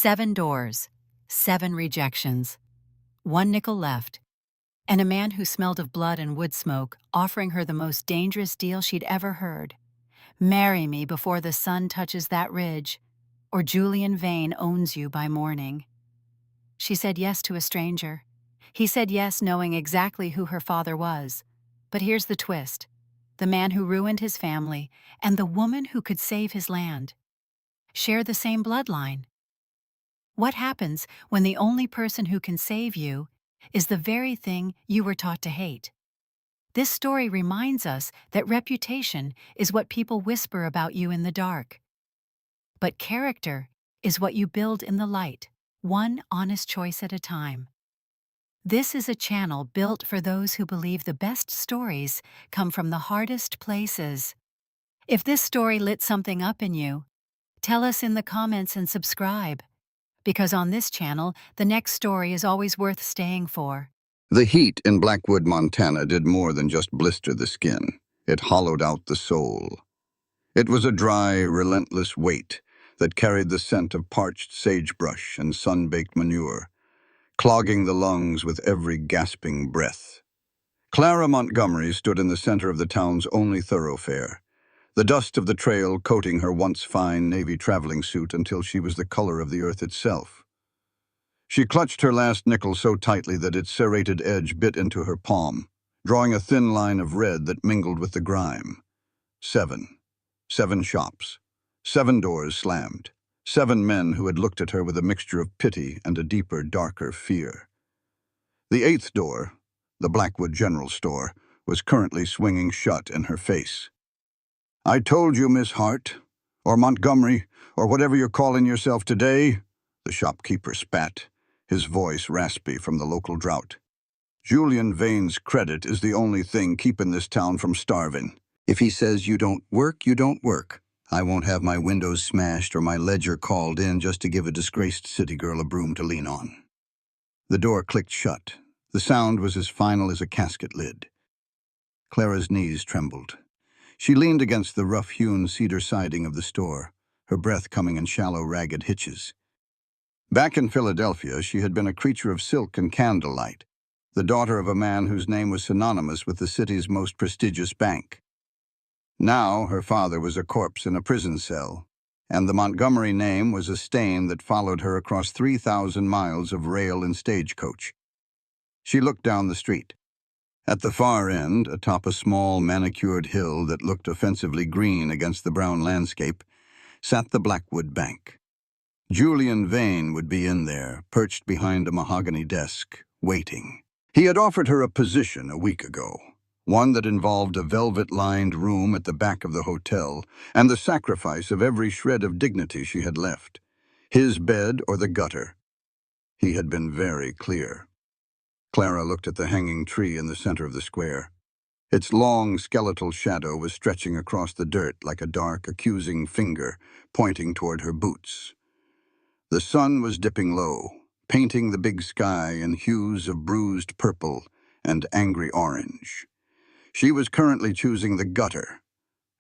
7 doors, 7 rejections, 1 nickel left, and a man who smelled of blood and wood smoke offering her the most dangerous deal she'd ever heard. Marry me before the sun touches that ridge, or Julian Vane owns you by morning. She said yes to a stranger. He said yes knowing exactly who her father was. But here's the twist. The man who ruined his family and the woman who could save his land share the same bloodline. What happens when the only person who can save you is the very thing you were taught to hate? This story reminds us that reputation is what people whisper about you in the dark. But character is what you build in the light, one honest choice at a time. This is a channel built for those who believe the best stories come from the hardest places. If this story lit something up in you, tell us in the comments and subscribe. Because on this channel, the next story is always worth staying for. The heat in Blackwood, Montana did more than just blister the skin. It hollowed out the soul. It was a dry, relentless weight that carried the scent of parched sagebrush and sun-baked manure, clogging the lungs with every gasping breath. Clara Montgomery stood in the center of the town's only thoroughfare, the dust of the trail coating her once fine navy traveling suit until she was the color of the earth itself. She clutched her last nickel so tightly that its serrated edge bit into her palm, drawing a thin line of red that mingled with the grime. 7. 7 shops. 7 doors slammed. 7 men who had looked at her with a mixture of pity and a deeper, darker fear. The 8th door, the Blackwood General Store, was currently swinging shut in her face. "I told you, Miss Hart, or Montgomery, or whatever you're calling yourself today," the shopkeeper spat, his voice raspy from the local drought. "Julian Vane's credit is the only thing keeping this town from starving. If he says you don't work, you don't work. I won't have my windows smashed or my ledger called in just to give a disgraced city girl a broom to lean on." The door clicked shut. The sound was as final as a casket lid. Clara's knees trembled. She leaned against the rough-hewn cedar siding of the store, her breath coming in shallow, ragged hitches. Back in Philadelphia, she had been a creature of silk and candlelight, the daughter of a man whose name was synonymous with the city's most prestigious bank. Now her father was a corpse in a prison cell, and the Montgomery name was a stain that followed her across 3,000 miles of rail and stagecoach. She looked down the street. At the far end, atop a small, manicured hill that looked offensively green against the brown landscape, sat the Blackwood Bank. Julian Vane would be in there, perched behind a mahogany desk, waiting. He had offered her a position a week ago, one that involved a velvet-lined room at the back of the hotel and the sacrifice of every shred of dignity she had left. His bed or the gutter. He had been very clear. Clara looked at the hanging tree in the center of the square. Its long, skeletal shadow was stretching across the dirt like a dark, accusing finger pointing toward her boots. The sun was dipping low, painting the big sky in hues of bruised purple and angry orange. She was currently choosing the gutter,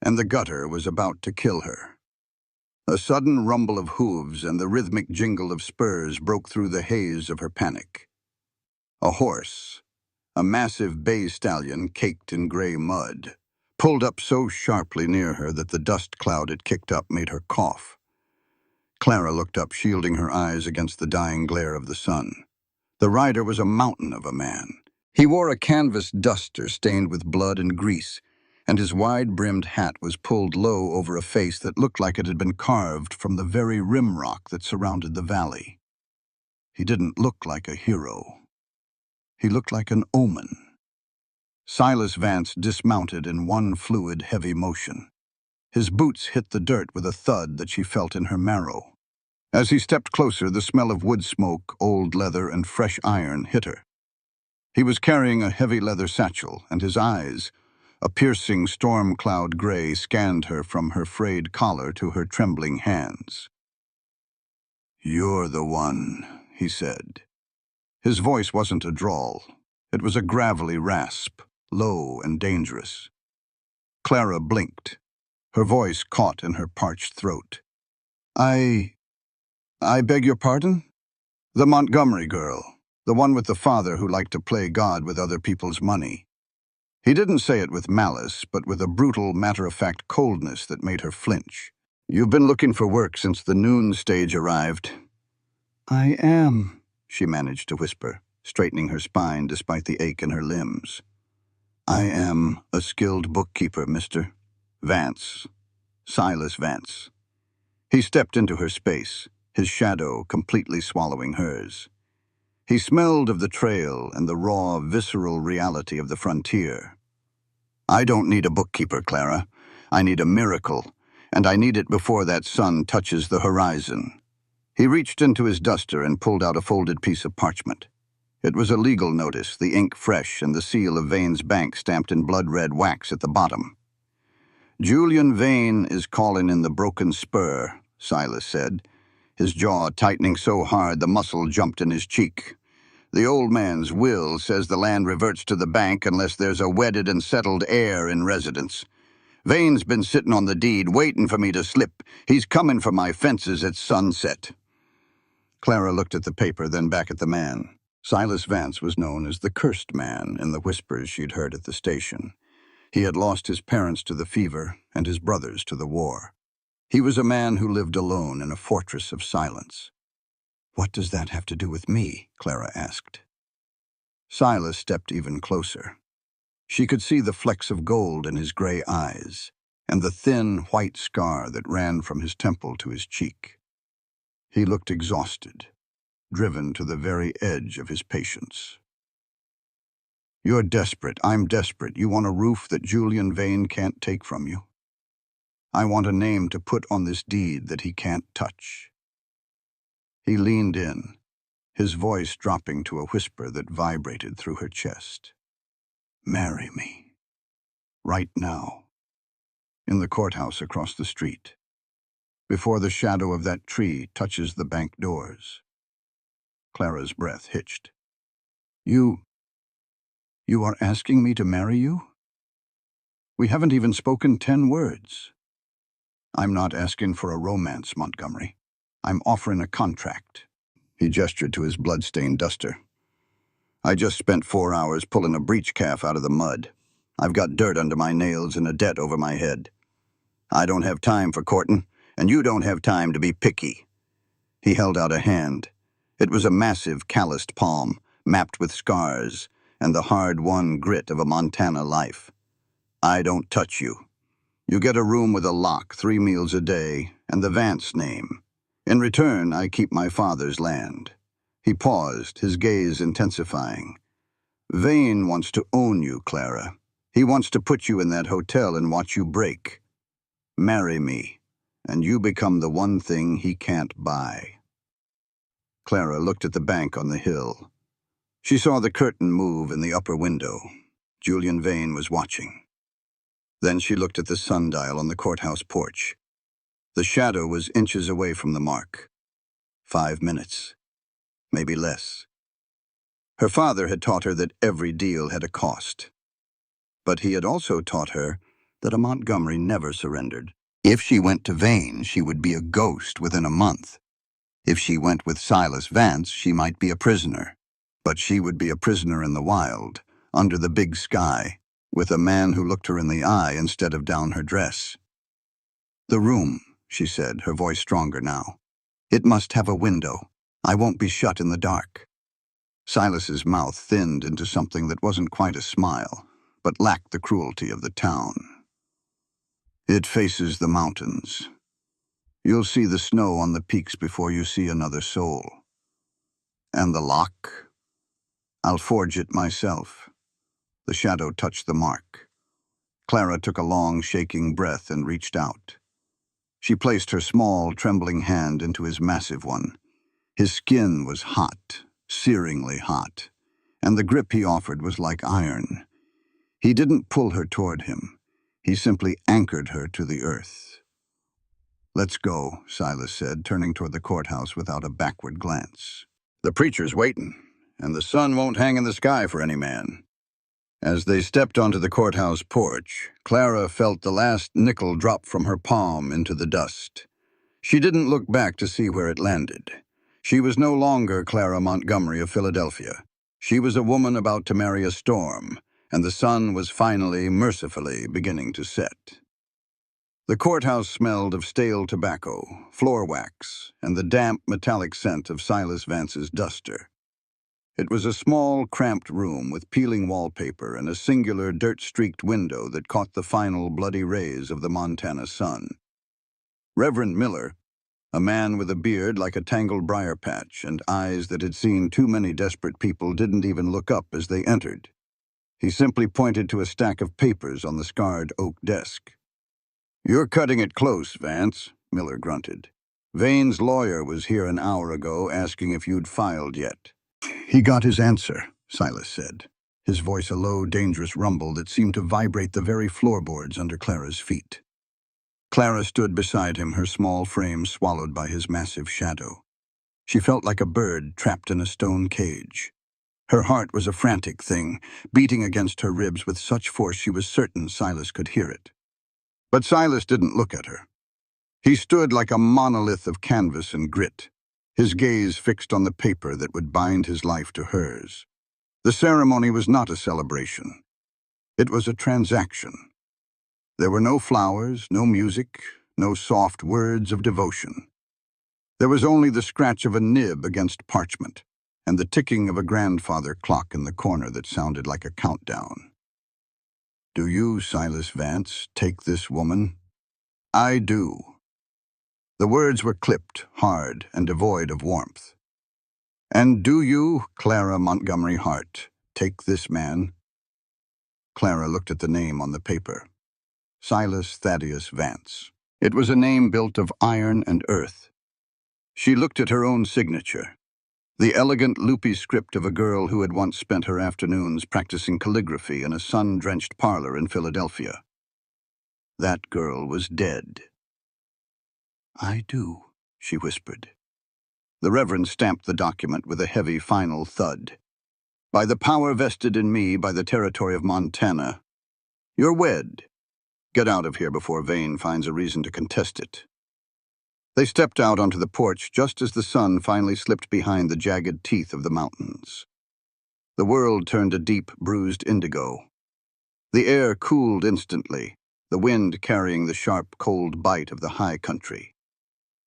and the gutter was about to kill her. A sudden rumble of hooves and the rhythmic jingle of spurs broke through the haze of her panic. A horse, a massive bay stallion caked in gray mud, pulled up so sharply near her that the dust cloud it kicked up made her cough. Clara looked up, shielding her eyes against the dying glare of the sun. The rider was a mountain of a man. He wore a canvas duster stained with blood and grease, and his wide-brimmed hat was pulled low over a face that looked like it had been carved from the very rim rock that surrounded the valley. He didn't look like a hero. He looked like an omen. Silas Vance dismounted in one fluid, heavy motion. His boots hit the dirt with a thud that she felt in her marrow. As he stepped closer, the smell of wood smoke, old leather, and fresh iron hit her. He was carrying a heavy leather satchel, and his eyes, a piercing storm cloud gray, scanned her from her frayed collar to her trembling hands. "You're the one," he said. His voice wasn't a drawl. It was a gravelly rasp, low and dangerous. Clara blinked. Her voice caught in her parched throat. I beg your pardon? The Montgomery girl, the one with the father who liked to play God with other people's money. He didn't say it with malice, but with a brutal, matter-of-fact coldness that made her flinch. You've been looking for work since the noon stage arrived. I am, she managed to whisper, straightening her spine despite the ache in her limbs. I am a skilled bookkeeper, Mr. Vance. Silas Vance. He stepped into her space, his shadow completely swallowing hers. He smelled of the trail and the raw, visceral reality of the frontier. I don't need a bookkeeper, Clara. I need a miracle, and I need it before that sun touches the horizon. He reached into his duster and pulled out a folded piece of parchment. It was a legal notice, the ink fresh and the seal of Vane's bank stamped in blood-red wax at the bottom. Julian Vane is calling in the Broken Spur, Silas said, his jaw tightening so hard the muscle jumped in his cheek. The old man's will says the land reverts to the bank unless there's a wedded and settled heir in residence. Vane's been sitting on the deed, waiting for me to slip. He's coming for my fences at sunset. Clara looked at the paper, then back at the man. Silas Vance was known as the Cursed Man in the whispers she'd heard at the station. He had lost his parents to the fever and his brothers to the war. He was a man who lived alone in a fortress of silence. What does that have to do with me? Clara asked. Silas stepped even closer. She could see the flecks of gold in his gray eyes and the thin, white scar that ran from his temple to his cheek. He looked exhausted, driven to the very edge of his patience. You're desperate. I'm desperate. You want a roof that Julian Vane can't take from you. I want a name to put on this deed that he can't touch. He leaned in, his voice dropping to a whisper that vibrated through her chest. Marry me. Right now. In the courthouse across the street. Before the shadow of that tree touches the bank doors. Clara's breath hitched. You are asking me to marry you? We haven't even spoken 10 words. I'm not asking for a romance, Montgomery. I'm offering a contract. He gestured to his blood-stained duster. I just spent 4 hours pulling a breech calf out of the mud. I've got dirt under my nails and a debt over my head. I don't have time for courting, and you don't have time to be picky. He held out a hand. It was a massive, calloused palm, mapped with scars, and the hard-won grit of a Montana life. I don't touch you. You get a room with a lock, 3 meals a day, and the Vance name. In return, I keep my father's land. He paused, his gaze intensifying. Vane wants to own you, Clara. He wants to put you in that hotel and watch you break. Marry me, and you become the one thing he can't buy. Clara looked at the bank on the hill. She saw the curtain move in the upper window. Julian Vane was watching. Then she looked at the sundial on the courthouse porch. The shadow was inches away from the mark. 5 minutes. Maybe less. Her father had taught her that every deal had a cost. But he had also taught her that a Montgomery never surrendered. If she went to Vane, she would be a ghost within a month. If she went with Silas Vance, she might be a prisoner. But she would be a prisoner in the wild, under the big sky, with a man who looked her in the eye instead of down her dress. The room, she said, her voice stronger now. It must have a window. I won't be shut in the dark. Silas's mouth thinned into something that wasn't quite a smile, but lacked the cruelty of the town. It faces the mountains. You'll see the snow on the peaks before you see another soul. And the lock? I'll forge it myself. The shadow touched the mark. Clara took a long, shaking breath and reached out. She placed her small, trembling hand into his massive one. His skin was hot, searingly hot, and the grip he offered was like iron. He didn't pull her toward him. He simply anchored her to the earth. Let's go, Silas said, turning toward the courthouse without a backward glance. The preacher's waiting, and the sun won't hang in the sky for any man. As they stepped onto the courthouse porch, Clara felt the last nickel drop from her palm into the dust. She didn't look back to see where it landed. She was no longer Clara Montgomery of Philadelphia. She was a woman about to marry a storm, and the sun was finally, mercifully, beginning to set. The courthouse smelled of stale tobacco, floor wax, and the damp, metallic scent of Silas Vance's duster. It was a small, cramped room with peeling wallpaper and a singular dirt-streaked window that caught the final bloody rays of the Montana sun. Reverend Miller, a man with a beard like a tangled briar patch and eyes that had seen too many desperate people, didn't even look up as they entered. He simply pointed to a stack of papers on the scarred oak desk. "You're cutting it close, Vance," Miller grunted. "Vane's lawyer was here an hour ago asking if you'd filed yet." "He got his answer," Silas said, his voice a low, dangerous rumble that seemed to vibrate the very floorboards under Clara's feet. Clara stood beside him, her small frame swallowed by his massive shadow. She felt like a bird trapped in a stone cage. Her heart was a frantic thing, beating against her ribs with such force she was certain Silas could hear it. But Silas didn't look at her. He stood like a monolith of canvas and grit, his gaze fixed on the paper that would bind his life to hers. The ceremony was not a celebration. It was a transaction. There were no flowers, no music, no soft words of devotion. There was only the scratch of a nib against parchment and the ticking of a grandfather clock in the corner that sounded like a countdown. "Do you, Silas Vance, take this woman?" "I do." The words were clipped, hard, and devoid of warmth. "And do you, Clara Montgomery Hart, take this man?" Clara looked at the name on the paper. Silas Thaddeus Vance. It was a name built of iron and earth. She looked at her own signature, the elegant, loopy script of a girl who had once spent her afternoons practicing calligraphy in a sun-drenched parlor in Philadelphia. That girl was dead. "I do," she whispered. The Reverend stamped the document with a heavy, final thud. "By the power vested in me by the territory of Montana, you're wed. Get out of here before Vane finds a reason to contest it." They stepped out onto the porch just as the sun finally slipped behind the jagged teeth of the mountains. The world turned a deep, bruised indigo. The air cooled instantly, the wind carrying the sharp, cold bite of the high country.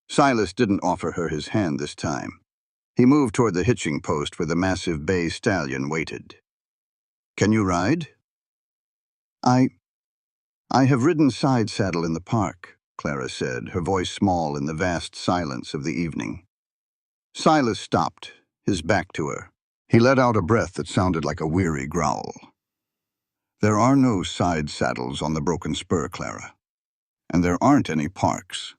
Silas didn't offer her his hand this time. He moved toward the hitching post where the massive bay stallion waited. "Can you ride?" I have ridden side saddle in the park," Clara said, her voice small in the vast silence of the evening. Silas stopped, his back to her. He let out a breath that sounded like a weary growl. "There are no side saddles on the Broken Spur, Clara. And there aren't any parks."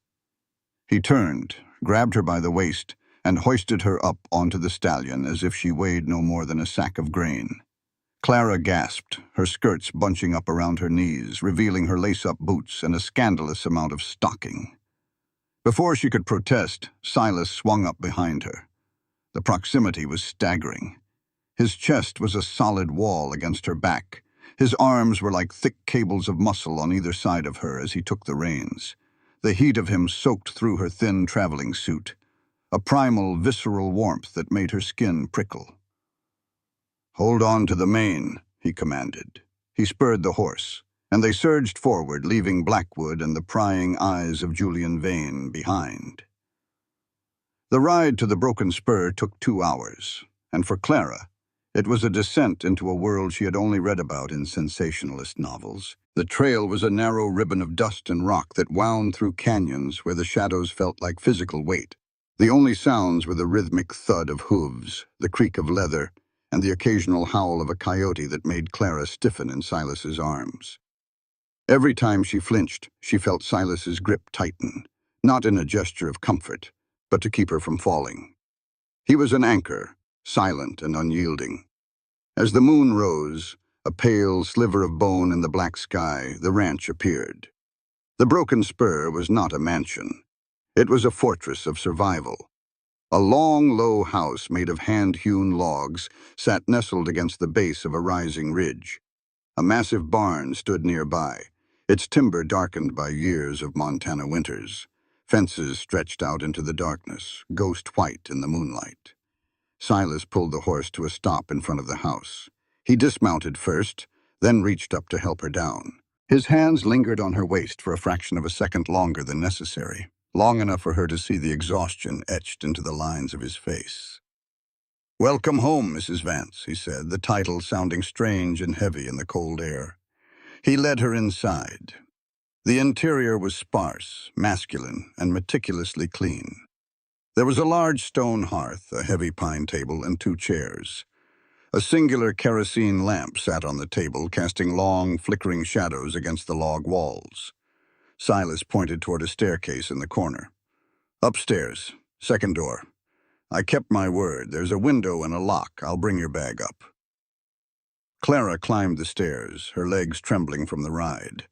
He turned, grabbed her by the waist, and hoisted her up onto the stallion as if she weighed no more than a sack of grain. Clara gasped, her skirts bunching up around her knees, revealing her lace-up boots and a scandalous amount of stocking. Before she could protest, Silas swung up behind her. The proximity was staggering. His chest was a solid wall against her back. His arms were like thick cables of muscle on either side of her as he took the reins. The heat of him soaked through her thin traveling suit, a primal, visceral warmth that made her skin prickle. "Hold on to the mane," he commanded. He spurred the horse, and they surged forward, leaving Blackwood and the prying eyes of Julian Vane behind. The ride to the Broken Spur took 2 hours, and for Clara, it was a descent into a world she had only read about in sensationalist novels. The trail was a narrow ribbon of dust and rock that wound through canyons where the shadows felt like physical weight. The only sounds were the rhythmic thud of hooves, the creak of leather, and the occasional howl of a coyote that made Clara stiffen in Silas's arms. Every time she flinched, she felt Silas's grip tighten, not in a gesture of comfort, but to keep her from falling. He was an anchor, silent and unyielding. As the moon rose, a pale sliver of bone in the black sky, the ranch appeared. The Broken Spur was not a mansion. It was a fortress of survival. A long, low house made of hand-hewn logs sat nestled against the base of a rising ridge. A massive barn stood nearby, its timber darkened by years of Montana winters. Fences stretched out into the darkness, ghost white in the moonlight. Silas pulled the horse to a stop in front of the house. He dismounted first, then reached up to help her down. His hands lingered on her waist for a fraction of a second longer than necessary, long enough for her to see the exhaustion etched into the lines of his face. "Welcome home, Mrs. Vance," he said, the title sounding strange and heavy in the cold air. He led her inside. The interior was sparse, masculine, and meticulously clean. There was a large stone hearth, a heavy pine table, and 2 chairs. A singular kerosene lamp sat on the table, casting long, flickering shadows against the log walls. Silas pointed toward a staircase in the corner. "Upstairs, second door. I kept my word. There's a window and a lock. I'll bring your bag up." Clara climbed the stairs, her legs trembling from the ride.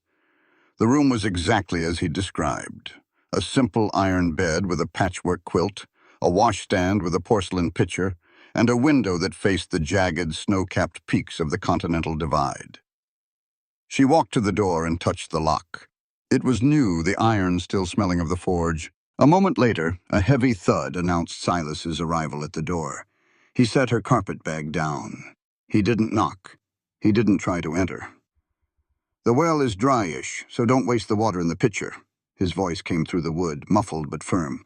The room was exactly as he described. A simple iron bed with a patchwork quilt, a washstand with a porcelain pitcher, and a window that faced the jagged, snow-capped peaks of the Continental Divide. She walked to the door and touched the lock. It was new, the iron still smelling of the forge. A moment later, a heavy thud announced Silas's arrival at the door. He set her carpet-bag down. He didn't knock. He didn't try to enter. "The well is dryish, so don't waste the water in the pitcher." His voice came through the wood, muffled but firm.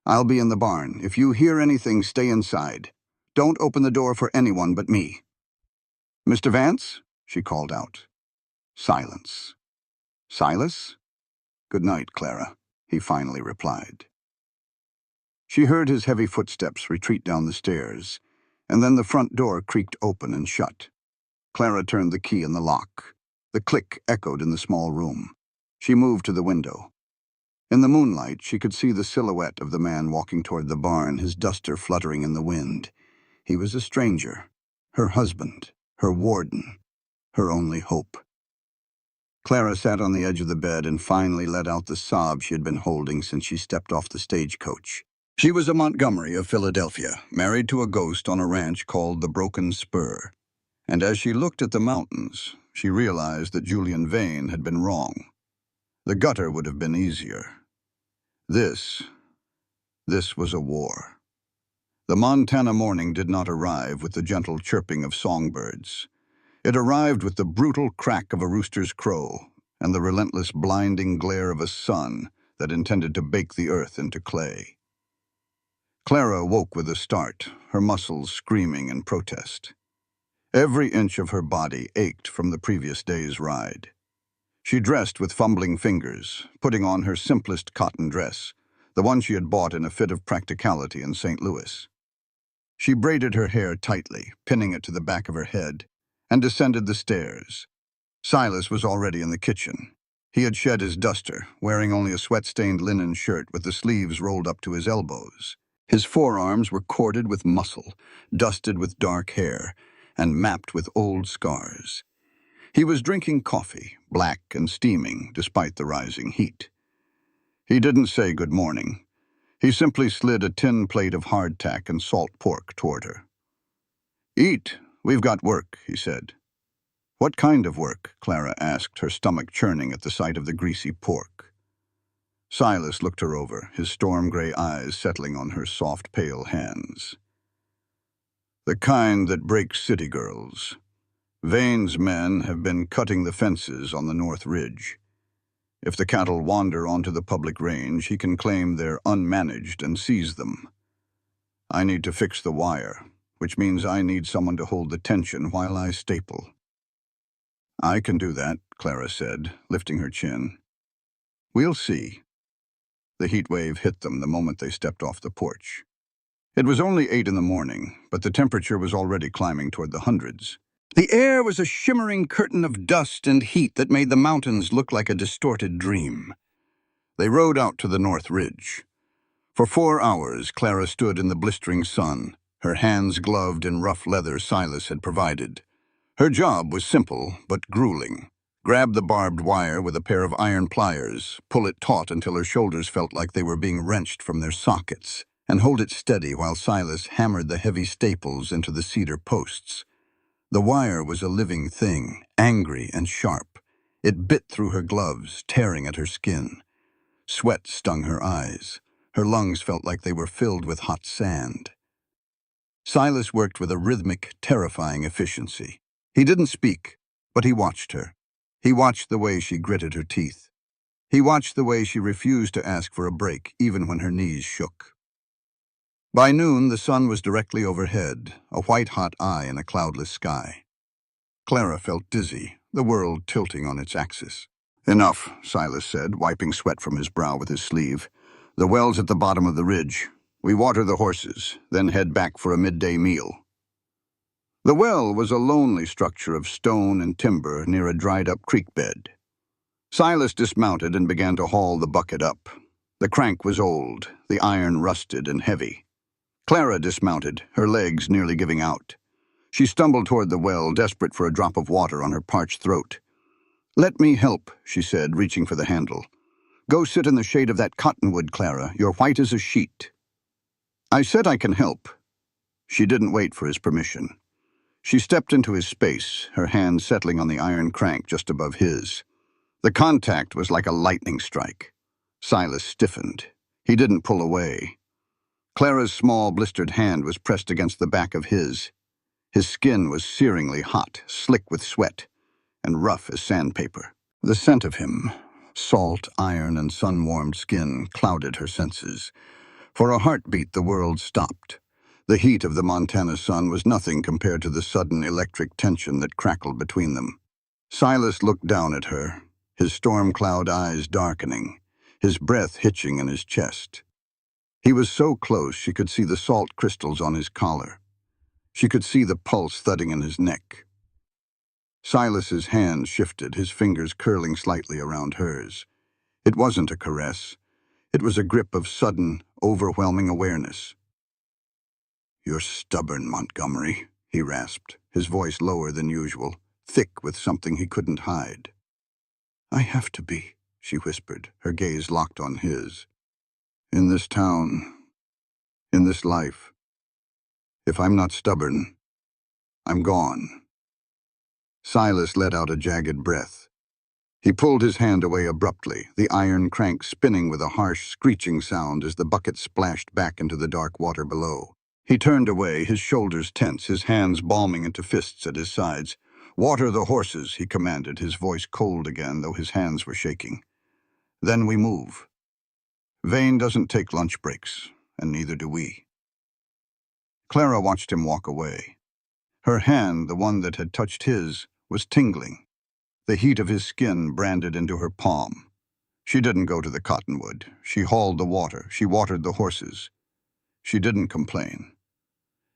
"I'll be in the barn. If you hear anything, stay inside. Don't open the door for anyone but me." "Mr. Vance?" she called out. Silence. "Silas?" "Good night, Clara," he finally replied. She heard his heavy footsteps retreat down the stairs, and then the front door creaked open and shut. Clara turned the key in the lock. The click echoed in the small room. She moved to the window. In the moonlight, she could see the silhouette of the man walking toward the barn, his duster fluttering in the wind. He was a stranger, her husband, her warden, her only hope. Clara sat on the edge of the bed and finally let out the sob she had been holding since she stepped off the stagecoach. She was a Montgomery of Philadelphia, married to a ghost on a ranch called the Broken Spur. And as she looked at the mountains, she realized that Julian Vane had been wrong. The gutter would have been easier. This was a war. The Montana morning did not arrive with the gentle chirping of songbirds. It arrived with the brutal crack of a rooster's crow and the relentless blinding glare of a sun that intended to bake the earth into clay. Clara woke with a start, her muscles screaming in protest. Every inch of her body ached from the previous day's ride. She dressed with fumbling fingers, putting on her simplest cotton dress, the one she had bought in a fit of practicality in St. Louis. She braided her hair tightly, pinning it to the back of her head, and descended the stairs. Silas was already in the kitchen. He had shed his duster, wearing only a sweat-stained linen shirt with the sleeves rolled up to his elbows. His forearms were corded with muscle, dusted with dark hair, and mapped with old scars. He was drinking coffee, black and steaming despite the rising heat. He didn't say good morning. He simply slid a tin plate of hardtack and salt pork toward her. "Eat. We've got work," he said. "What kind of work?" Clara asked, her stomach churning at the sight of the greasy pork. Silas looked her over, his storm-gray eyes settling on her soft, pale hands. "The kind that breaks city girls. Vane's men have been cutting the fences on the North Ridge. If the cattle wander onto the public range, he can claim they're unmanaged and seize them. I need to fix the wire, which means I need someone to hold the tension while I staple." "I can do that," Clara said, lifting her chin. "We'll see." The heat wave hit them the moment they stepped off the porch. It was only 8 in the morning, but the temperature was already climbing toward the hundreds. The air was a shimmering curtain of dust and heat that made the mountains look like a distorted dream. They rode out to the North Ridge. For 4 hours, Clara stood in the blistering sun, her hands gloved in rough leather Silas had provided. Her job was simple but grueling. Grab the barbed wire with a pair of iron pliers, pull it taut until her shoulders felt like they were being wrenched from their sockets, and hold it steady while Silas hammered the heavy staples into the cedar posts. The wire was a living thing, angry and sharp. It bit through her gloves, tearing at her skin. Sweat stung her eyes. Her lungs felt like they were filled with hot sand. Silas worked with a rhythmic, terrifying efficiency. He didn't speak, but he watched her. He watched the way she gritted her teeth. He watched the way she refused to ask for a break, even when her knees shook. By noon, the sun was directly overhead, a white-hot eye in a cloudless sky. Clara felt dizzy, the world tilting on its axis. "Enough," Silas said, wiping sweat from his brow with his sleeve. "The well's at the bottom of the ridge. We water the horses, then head back for a midday meal." The well was a lonely structure of stone and timber near a dried-up creek bed. Silas dismounted and began to haul the bucket up. The crank was old, the iron rusted and heavy. Clara dismounted, her legs nearly giving out. She stumbled toward the well, desperate for a drop of water on her parched throat. "Let me help," she said, reaching for the handle. "Go sit in the shade of that cottonwood, Clara. You're white as a sheet." "I said I can help." She didn't wait for his permission. She stepped into his space, her hand settling on the iron crank just above his. The contact was like a lightning strike. Silas stiffened. He didn't pull away. Clara's small, blistered hand was pressed against the back of his. His skin was searingly hot, slick with sweat, and rough as sandpaper. The scent of him, salt, iron, and sun-warmed skin, clouded her senses. For a heartbeat, the world stopped. The heat of the Montana sun was nothing compared to the sudden electric tension that crackled between them. Silas looked down at her, his storm cloud eyes darkening, his breath hitching in his chest. He was so close she could see the salt crystals on his collar. She could see the pulse thudding in his neck. Silas's hand shifted, his fingers curling slightly around hers. It wasn't a caress. It was a grip of sudden, overwhelming awareness. "You're stubborn, Montgomery," he rasped, his voice lower than usual, thick with something he couldn't hide. "I have to be," she whispered, her gaze locked on his. "In this town, in this life, if I'm not stubborn, I'm gone." Silas let out a jagged breath. He pulled his hand away abruptly, the iron crank spinning with a harsh, screeching sound as the bucket splashed back into the dark water below. He turned away, his shoulders tense, his hands balming into fists at his sides. "Water the horses," he commanded, his voice cold again, though his hands were shaking. "Then we move. Vane doesn't take lunch breaks, and neither do we." Clara watched him walk away. Her hand, the one that had touched his, was tingling, the heat of his skin branded into her palm. She didn't go to the cottonwood. She hauled the water. She watered the horses. She didn't complain.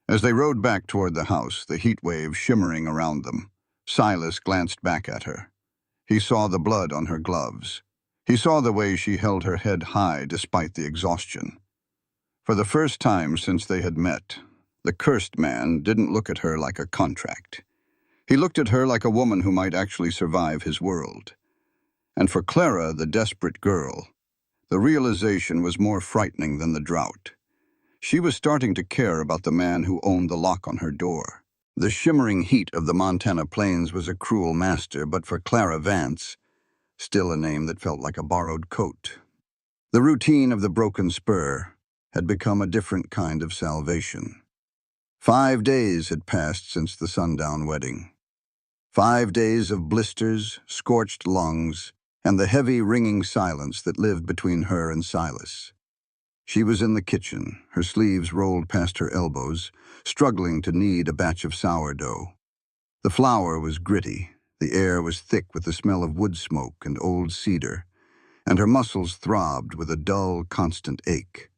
As they rode back toward the house, the heat wave shimmering around them, Silas glanced back at her. He saw the blood on her gloves. He saw the way she held her head high despite the exhaustion. For the first time since they had met, the cursed man didn't look at her like a contract. He looked at her like a woman who might actually survive his world. And for Clara, the desperate girl, the realization was more frightening than the drought. She was starting to care about the man who owned the lock on her door. The shimmering heat of the Montana plains was a cruel master, but for Clara Vance, still a name that felt like a borrowed coat. The routine of the broken spur had become a different kind of salvation. 5 days had passed since the sundown wedding. 5 days of blisters, scorched lungs, and the heavy, ringing silence that lived between her and Silas. She was in the kitchen, her sleeves rolled past her elbows, struggling to knead a batch of sourdough. The flour was gritty, the air was thick with the smell of wood smoke and old cedar, and her muscles throbbed with a dull, constant ache.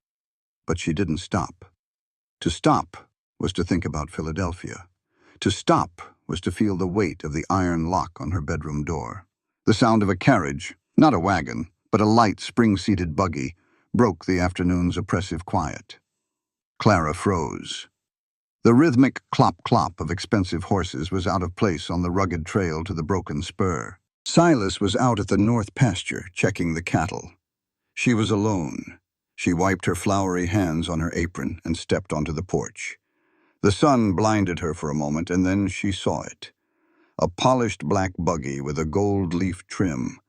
But she didn't stop. To stop was to think about Philadelphia. To stop was to feel the weight of the iron lock on her bedroom door. The sound of a carriage, not a wagon, but a light spring-seated buggy, broke the afternoon's oppressive quiet. Clara froze. The rhythmic clop-clop of expensive horses was out of place on the rugged trail to the broken spur. Silas was out at the north pasture, checking the cattle. She was alone. She wiped her floury hands on her apron and stepped onto the porch. The sun blinded her for a moment, and then she saw it. A polished black buggy with a gold leaf trim,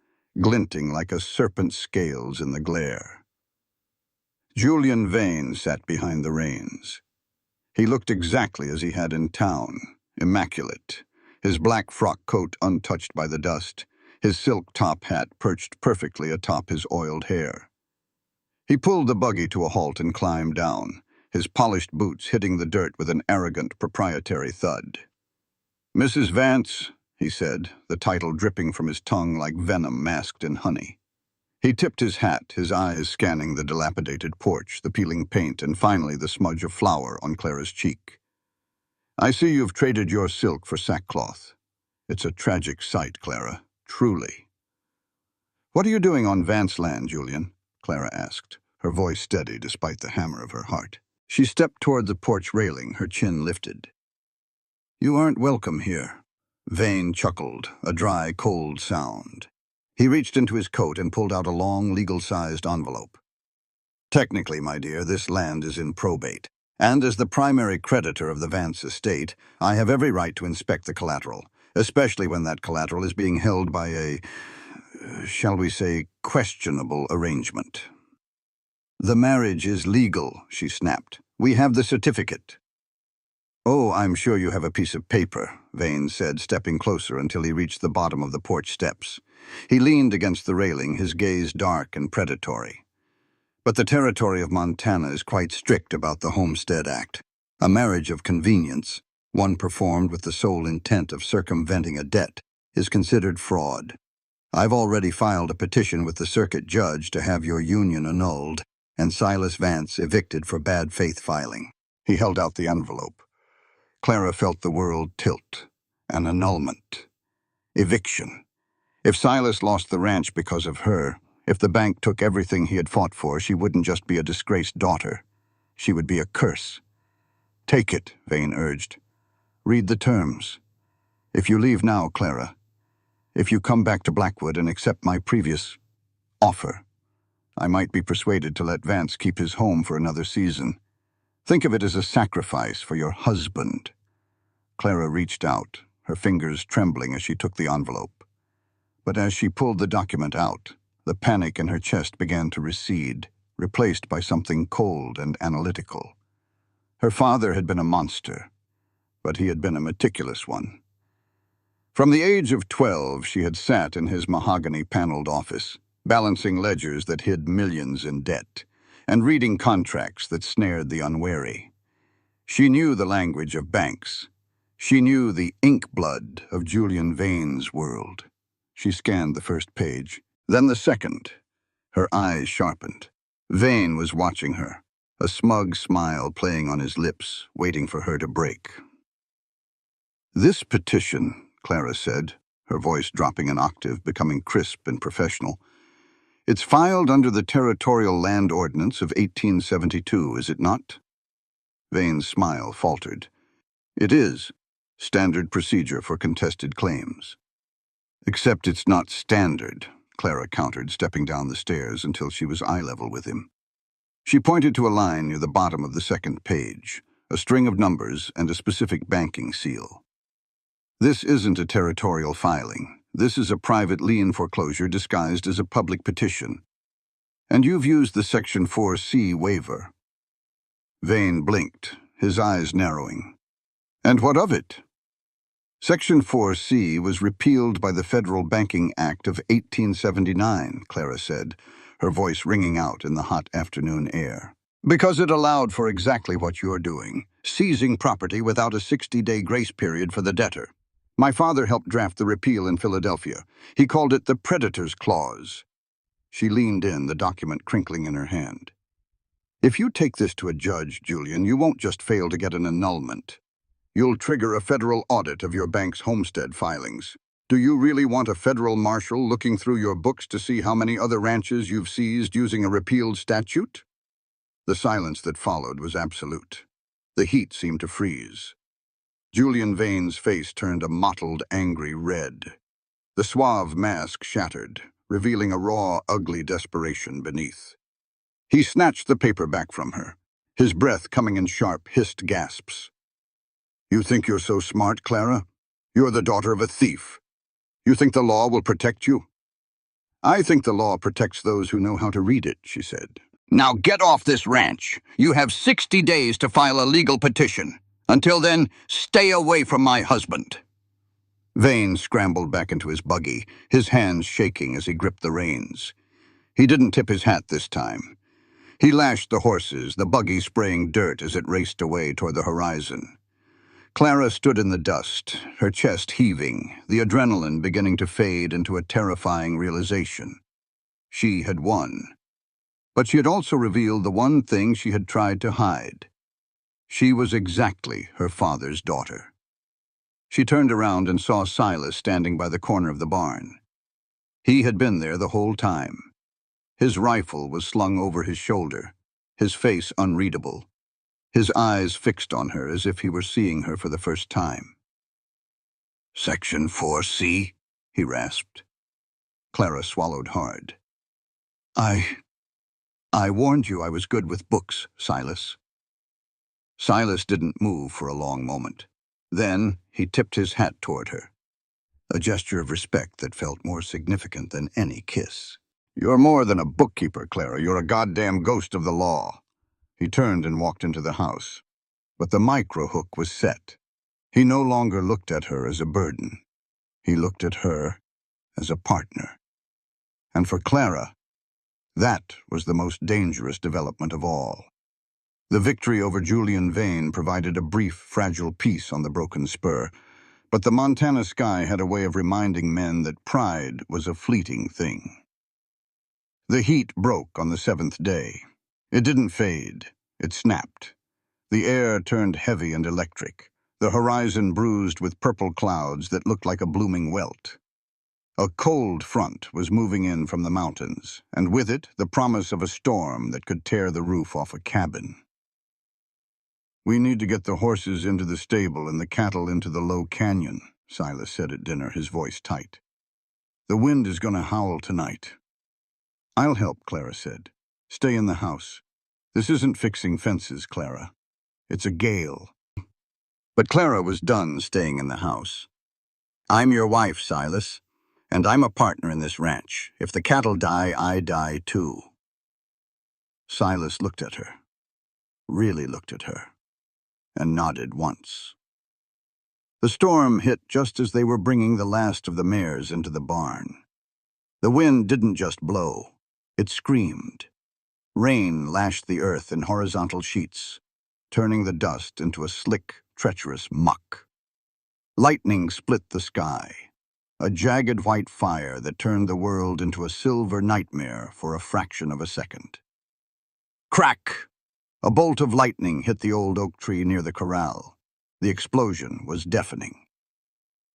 glinting like a serpent's scales in the glare. Julian Vane sat behind the reins. He looked exactly as he had in town, immaculate, his black frock coat untouched by the dust, his silk top hat perched perfectly atop his oiled hair. He pulled the buggy to a halt and climbed down, his polished boots hitting the dirt with an arrogant, proprietary thud. "Mrs. Vance," he said, the title dripping from his tongue like venom masked in honey. He tipped his hat, his eyes scanning the dilapidated porch, the peeling paint, and finally the smudge of flour on Clara's cheek. "I see you've traded your silk for sackcloth. It's a tragic sight, Clara, truly." "What are you doing on Vance land, Julian?" Clara asked, her voice steady despite the hammer of her heart. She stepped toward the porch railing, her chin lifted. "You aren't welcome here." Vane chuckled, a dry, cold sound. He reached into his coat and pulled out a long, legal-sized envelope. "Technically, my dear, this land is in probate, and as the primary creditor of the Vance estate, I have every right to inspect the collateral, especially when that collateral is being held by a, shall we say, questionable arrangement." "The marriage is legal," she snapped. "We have the certificate." "Oh, I'm sure you have a piece of paper," Vane said, stepping closer until he reached the bottom of the porch steps. He leaned against the railing, his gaze dark and predatory. "But the territory of Montana is quite strict about the Homestead Act. A marriage of convenience, one performed with the sole intent of circumventing a debt, is considered fraud. I've already filed a petition with the circuit judge to have your union annulled and Silas Vance evicted for bad faith filing." He held out the envelope. Clara felt the world tilt. An annulment. Eviction. If Silas lost the ranch because of her, if the bank took everything he had fought for, she wouldn't just be a disgraced daughter. She would be a curse. "Take it," Vane urged. "Read the terms. If you leave now, Clara, if you come back to Blackwood and accept my previous offer, I might be persuaded to let Vance keep his home for another season. Think of it as a sacrifice for your husband." Clara reached out, her fingers trembling as she took the envelope. But as she pulled the document out, the panic in her chest began to recede, replaced by something cold and analytical. Her father had been a monster, but he had been a meticulous one. From the age of 12, she had sat in his mahogany-paneled office, balancing ledgers that hid millions in debt, and reading contracts that snared the unwary. She knew the language of banks. She knew the ink blood of Julian Vane's world. She scanned the first page, then the second. Her eyes sharpened. Vane was watching her, a smug smile playing on his lips, waiting for her to break. "This petition," Clara said, her voice dropping an octave, becoming crisp and professional, "it's filed under the Territorial Land Ordinance of 1872, is it not?" Vane's smile faltered. "It is. Standard procedure for contested claims." "Except it's not standard," Clara countered, stepping down the stairs until she was eye-level with him. She pointed to a line near the bottom of the second page, a string of numbers and a specific banking seal. "This isn't a territorial filing. This is a private lien foreclosure disguised as a public petition. And you've used the Section 4C waiver." Vane blinked, his eyes narrowing. "And what of it?" "Section 4C was repealed by the Federal Banking Act of 1879, Clara said, her voice ringing out in the hot afternoon air. "Because it allowed for exactly what you're doing, seizing property without a 60-day grace period for the debtor. My father helped draft the repeal in Philadelphia. He called it the Predator's Clause." She leaned in, the document crinkling in her hand. "If you take this to a judge, Julian, you won't just fail to get an annulment. You'll trigger a federal audit of your bank's homestead filings. Do you really want a federal marshal looking through your books to see how many other ranches you've seized using a repealed statute?" The silence that followed was absolute. The heat seemed to freeze. Julian Vane's face turned a mottled, angry red. The suave mask shattered, revealing a raw, ugly desperation beneath. He snatched the paper back from her, his breath coming in sharp, hissed gasps. "You think you're so smart, Clara? You're the daughter of a thief. You think the law will protect you?" I think the law protects those who know how to read it, she said. Now get off this ranch. You have 60 days to file a legal petition. Until then, stay away from my husband. Vane scrambled back into his buggy, his hands shaking as he gripped the reins. He didn't tip his hat this time. He lashed the horses, the buggy spraying dirt as it raced away toward the horizon. Clara stood in the dust, her chest heaving, the adrenaline beginning to fade into a terrifying realization. She had won. But she had also revealed the one thing she had tried to hide. She was exactly her father's daughter. She turned around and saw Silas standing by the corner of the barn. He had been there the whole time. His rifle was slung over his shoulder, his face unreadable, his eyes fixed on her as if he were seeing her for the first time. "Section 4C?" he rasped. Clara swallowed hard. I warned you I was good with books, Silas." Silas didn't move for a long moment. Then he tipped his hat toward her, a gesture of respect that felt more significant than any kiss. "You're more than a bookkeeper, Clara. You're a goddamn ghost of the law." He turned and walked into the house. But the micro-hook was set. He no longer looked at her as a burden. He looked at her as a partner. And for Clara, that was the most dangerous development of all. The victory over Julian Vane provided a brief, fragile peace on the broken spur, but the Montana sky had a way of reminding men that pride was a fleeting thing. The heat broke on the 7th day. It didn't fade. It snapped. The air turned heavy and electric, the horizon bruised with purple clouds that looked like a blooming welt. A cold front was moving in from the mountains, and with it the promise of a storm that could tear the roof off a cabin. "We need to get the horses into the stable and the cattle into the low canyon," Silas said at dinner, his voice tight. "The wind is going to howl tonight." "I'll help," Clara said. "Stay in the house. This isn't fixing fences, Clara. It's a gale." But Clara was done staying in the house. "I'm your wife, Silas, and I'm a partner in this ranch. If the cattle die, I die too." Silas looked at her, really looked at her, and nodded once. The storm hit just as they were bringing the last of the mares into the barn. The wind didn't just blow, it screamed. Rain lashed the earth in horizontal sheets, turning the dust into a slick, treacherous muck. Lightning split the sky, a jagged white fire that turned the world into a silver nightmare for a fraction of a second. Crack! A bolt of lightning hit the old oak tree near the corral. The explosion was deafening.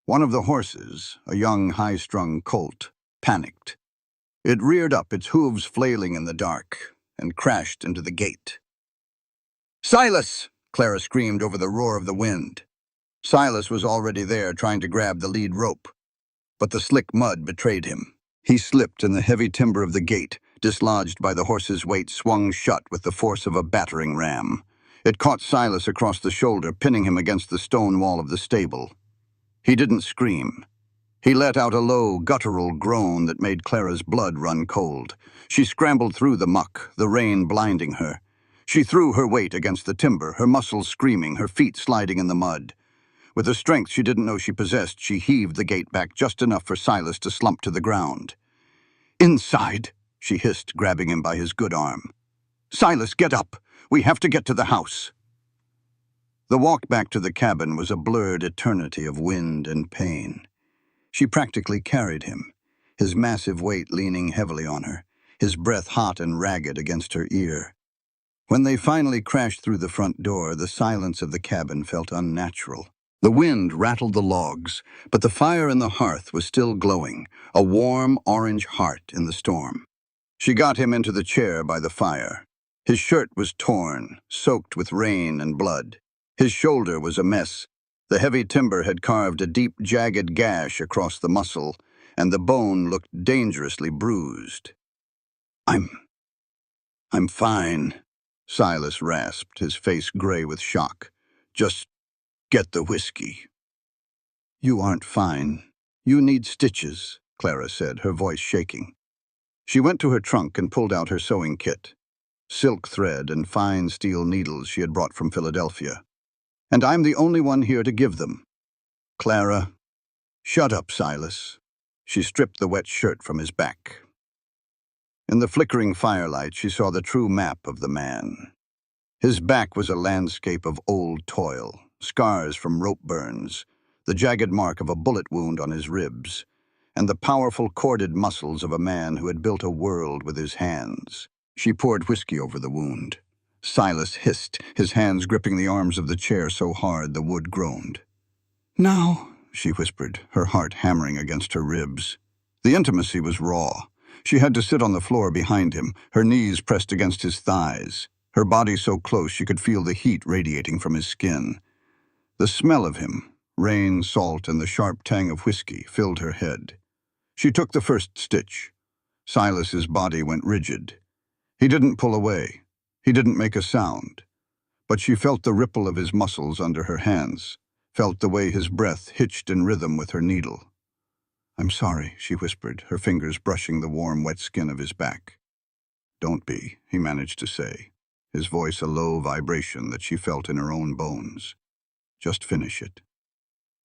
One of the horses, a young high-strung colt, panicked. It reared up, its hooves flailing in the dark, and crashed into the gate. "Silas!" Clara screamed over the roar of the wind. Silas was already there, trying to grab the lead rope. But the slick mud betrayed him. He slipped, and the heavy timber of the gate, dislodged by the horse's weight, swung shut with the force of a battering ram. It caught Silas across the shoulder, pinning him against the stone wall of the stable. He didn't scream. He let out a low, guttural groan that made Clara's blood run cold. She scrambled through the muck, the rain blinding her. She threw her weight against the timber, her muscles screaming, her feet sliding in the mud. With a strength she didn't know she possessed, she heaved the gate back just enough for Silas to slump to the ground. "Inside!" she hissed, grabbing him by his good arm. "Silas, get up! We have to get to the house." The walk back to the cabin was a blurred eternity of wind and pain. She practically carried him, his massive weight leaning heavily on her, his breath hot and ragged against her ear. When they finally crashed through the front door, the silence of the cabin felt unnatural. The wind rattled the logs, but the fire in the hearth was still glowing, a warm orange heart in the storm. She got him into the chair by the fire. His shirt was torn, soaked with rain and blood. His shoulder was a mess. The heavy timber had carved a deep, jagged gash across the muscle, and the bone looked dangerously bruised. I'm fine," Silas rasped, his face gray with shock. "Just get the whiskey." "You aren't fine. You need stitches," Clara said, her voice shaking. She went to her trunk and pulled out her sewing kit, silk thread and fine steel needles she had brought from Philadelphia. "And I'm the only one here to give them." "Clara." "Shut up, Silas." She stripped the wet shirt from his back. In the flickering firelight, she saw the true map of the man. His back was a landscape of old toil, scars from rope burns, the jagged mark of a bullet wound on his ribs, and the powerful corded muscles of a man who had built a world with his hands. She poured whiskey over the wound. Silas hissed, his hands gripping the arms of the chair so hard the wood groaned. "Now," she whispered, her heart hammering against her ribs. The intimacy was raw. She had to sit on the floor behind him, her knees pressed against his thighs, her body so close she could feel the heat radiating from his skin. The smell of him, rain, salt, and the sharp tang of whiskey, filled her head. She took the first stitch. Silas's body went rigid. He didn't pull away. He didn't make a sound. But she felt the ripple of his muscles under her hands, felt the way his breath hitched in rhythm with her needle. "I'm sorry," she whispered, her fingers brushing the warm, wet skin of his back. "Don't be," he managed to say, his voice a low vibration that she felt in her own bones. "Just finish it."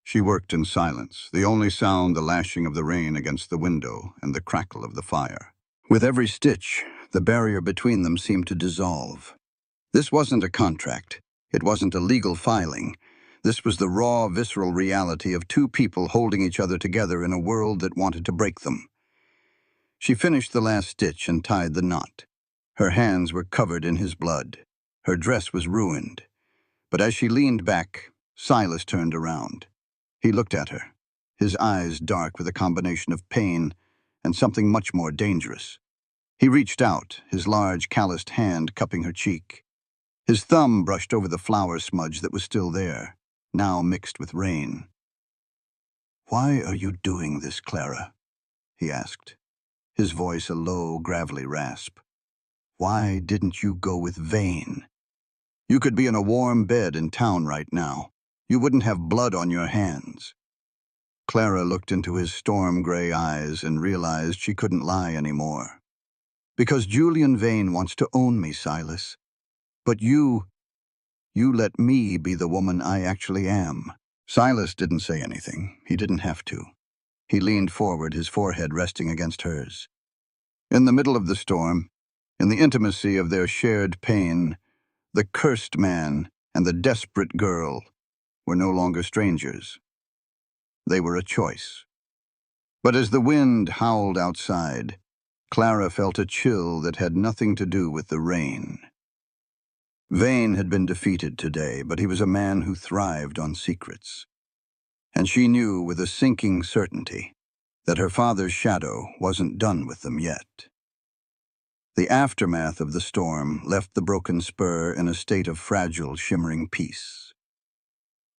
She worked in silence, the only sound the lashing of the rain against the window and the crackle of the fire. With every stitch, the barrier between them seemed to dissolve. This wasn't a contract. It wasn't a legal filing. This was the raw, visceral reality of two people holding each other together in a world that wanted to break them. She finished the last stitch and tied the knot. Her hands were covered in his blood. Her dress was ruined. But as she leaned back, Silas turned around. He looked at her, his eyes dark with a combination of pain and something much more dangerous. He reached out, his large, calloused hand cupping her cheek. His thumb brushed over the flour smudge that was still there, now mixed with rain. "Why are you doing this, Clara?" he asked, his voice a low, gravelly rasp. "Why didn't you go with Vane? You could be in a warm bed in town right now. You wouldn't have blood on your hands." Clara looked into his storm-gray eyes and realized she couldn't lie anymore. "Because Julian Vane wants to own me, Silas. But you let me be the woman I actually am." Silas didn't say anything. He didn't have to. He leaned forward, his forehead resting against hers. In the middle of the storm, in the intimacy of their shared pain, the cursed man and the desperate girl were no longer strangers. They were a choice. But as the wind howled outside, Clara felt a chill that had nothing to do with the rain. Vane had been defeated today, but he was a man who thrived on secrets. And she knew with a sinking certainty that her father's shadow wasn't done with them yet. The aftermath of the storm left the broken spur in a state of fragile, shimmering peace.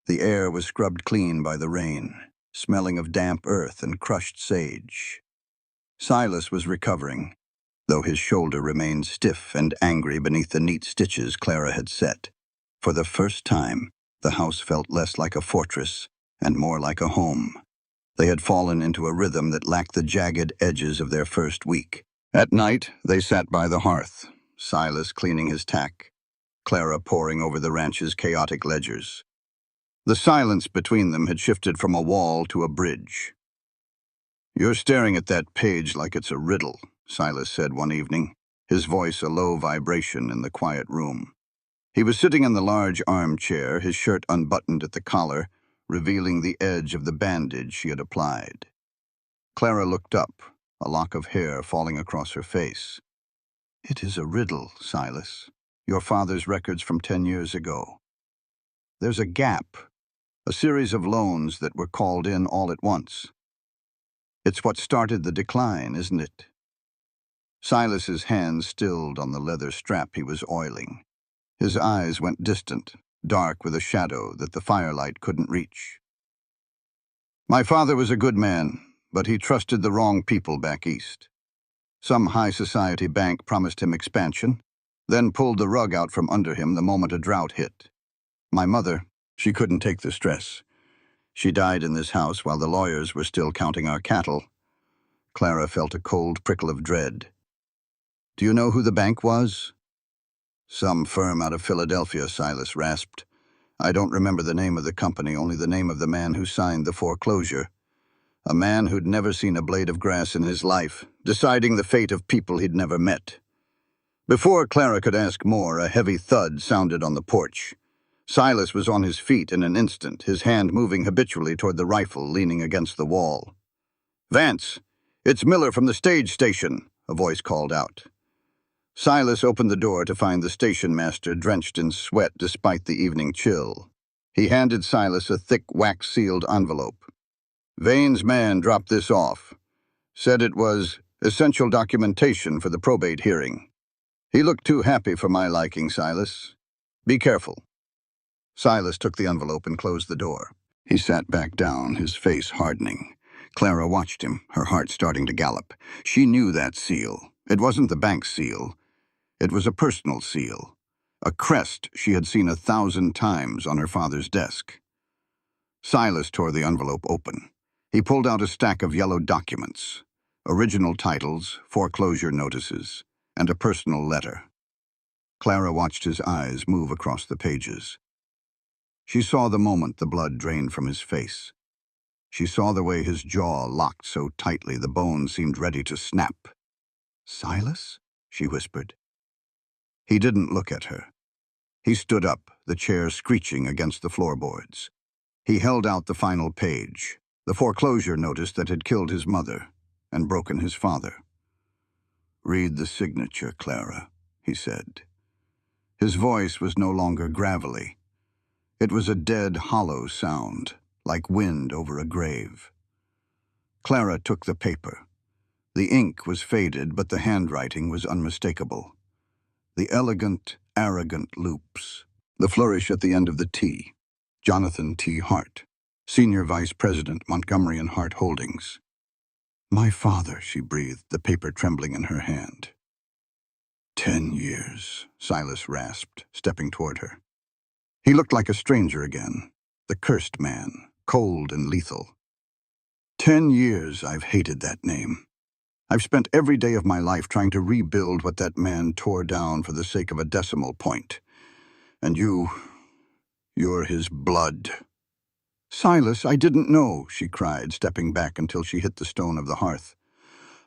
The air was scrubbed clean by the rain, smelling of damp earth and crushed sage. Silas was recovering, though his shoulder remained stiff and angry beneath the neat stitches Clara had set. For the first time, the house felt less like a fortress and more like a home. They had fallen into a rhythm that lacked the jagged edges of their first week. At night, they sat by the hearth, Silas cleaning his tack, Clara poring over the ranch's chaotic ledgers. The silence between them had shifted from a wall to a bridge. "You're staring at that page like it's a riddle," Silas said one evening, his voice a low vibration in the quiet room. He was sitting in the large armchair, his shirt unbuttoned at the collar, revealing the edge of the bandage she had applied. Clara looked up, a lock of hair falling across her face. "It is a riddle, Silas. Your father's records from 10 years ago. There's a gap, a series of loans that were called in all at once. It's what started the decline, isn't it?" Silas's hands stilled on the leather strap he was oiling. His eyes went distant, dark with a shadow that the firelight couldn't reach. "My father was a good man, but he trusted the wrong people back east. Some high society bank promised him expansion, then pulled the rug out from under him the moment a drought hit. My mother, she couldn't take the stress. She died in this house while the lawyers were still counting our cattle." Clara felt a cold prickle of dread. "Do you know who the bank was?" "Some firm out of Philadelphia," Silas rasped. "I don't remember the name of the company, only the name of the man who signed the foreclosure. A man who'd never seen a blade of grass in his life, deciding the fate of people he'd never met." Before Clara could ask more, a heavy thud sounded on the porch. Silas was on his feet in an instant, his hand moving habitually toward the rifle leaning against the wall. "Vance, it's Miller from the stage station," a voice called out. Silas opened the door to find the station master drenched in sweat despite the evening chill. He handed Silas a thick wax-sealed envelope. "Vane's man dropped this off. Said it was essential documentation for the probate hearing. He looked too happy for my liking, Silas. Be careful." Silas took the envelope and closed the door. He sat back down, his face hardening. Clara watched him, her heart starting to gallop. She knew that seal. It wasn't the bank's seal. It was a personal seal, a crest she had seen 1,000 times on her father's desk. Silas tore the envelope open. He pulled out a stack of yellow documents, original titles, foreclosure notices, and a personal letter. Clara watched his eyes move across the pages. She saw the moment the blood drained from his face. She saw the way his jaw locked so tightly the bones seemed ready to snap. "Silas?" she whispered. He didn't look at her. He stood up, the chair screeching against the floorboards. He held out the final page, the foreclosure notice that had killed his mother and broken his father. "Read the signature, Clara," he said. His voice was no longer gravelly. It was a dead, hollow sound, like wind over a grave. Clara took the paper. The ink was faded, but the handwriting was unmistakable. The elegant, arrogant loops, the flourish at the end of the T. Jonathan T. Hart, Senior Vice President, Montgomery and Hart Holdings. "My father," she breathed, the paper trembling in her hand. 10 years, Silas rasped, stepping toward her. He looked like a stranger again, the cursed man, cold and lethal. 10 years I've hated that name. I've spent every day of my life trying to rebuild what that man tore down for the sake of a decimal point. And you're his blood." "Silas, I didn't know," she cried, stepping back until she hit the stone of the hearth.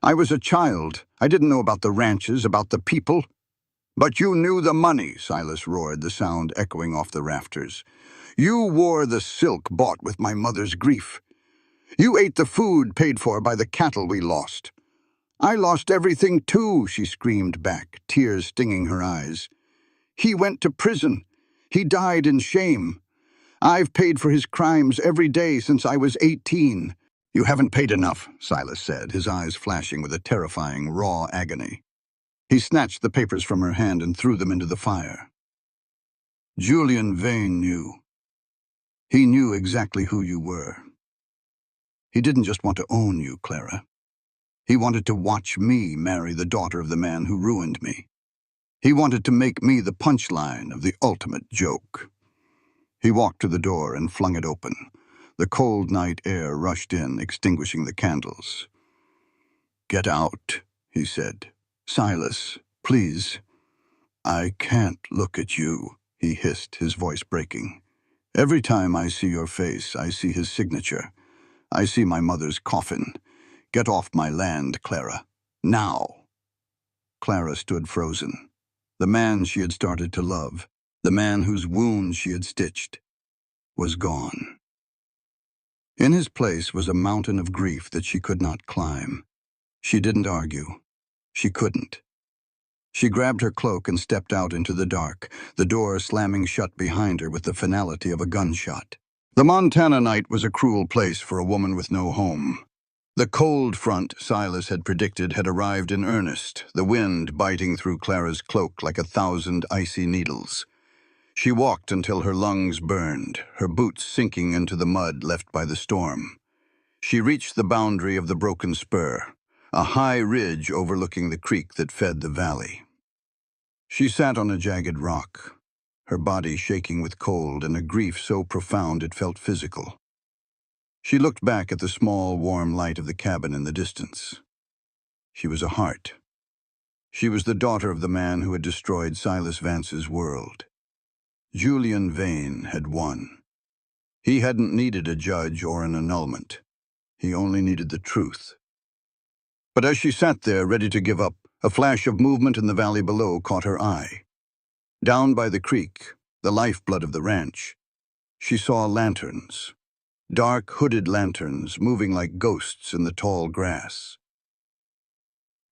"I was a child. I didn't know about the ranches, about the people." "But you knew the money," Silas roared, the sound echoing off the rafters. "You wore the silk bought with my mother's grief. You ate the food paid for by the cattle we lost. I lost everything too," she screamed back, tears stinging her eyes. "He went to prison. He died in shame. I've paid for his crimes every day since I was 18. "You haven't paid enough," Silas said, his eyes flashing with a terrifying, raw agony. He snatched the papers from her hand and threw them into the fire. "Julian Vane knew. He knew exactly who you were. He didn't just want to own you, Clara. He wanted to watch me marry the daughter of the man who ruined me. He wanted to make me the punchline of the ultimate joke." He walked to the door and flung it open. The cold night air rushed in, extinguishing the candles. "Get out," he said. "Silas, please." "I can't look at you," he hissed, his voice breaking. "Every time I see your face, I see his signature. I see my mother's coffin. Get off my land, Clara. Now." Clara stood frozen. The man she had started to love, the man whose wounds she had stitched, was gone. In his place was a mountain of grief that she could not climb. She didn't argue. She couldn't. She grabbed her cloak and stepped out into the dark, the door slamming shut behind her with the finality of a gunshot. The Montana night was a cruel place for a woman with no home. The cold front Silas had predicted had arrived in earnest, the wind biting through Clara's cloak like 1,000 icy needles. She walked until her lungs burned, her boots sinking into the mud left by the storm. She reached the boundary of the broken spur, a high ridge overlooking the creek that fed the valley. She sat on a jagged rock, her body shaking with cold and a grief so profound it felt physical. She looked back at the small, warm light of the cabin in the distance. She was a heart. She was the daughter of the man who had destroyed Silas Vance's world. Julian Vane had won. He hadn't needed a judge or an annulment. He only needed the truth. But as she sat there, ready to give up, a flash of movement in the valley below caught her eye. Down by the creek, the lifeblood of the ranch, she saw lanterns. Dark, hooded lanterns moving like ghosts in the tall grass.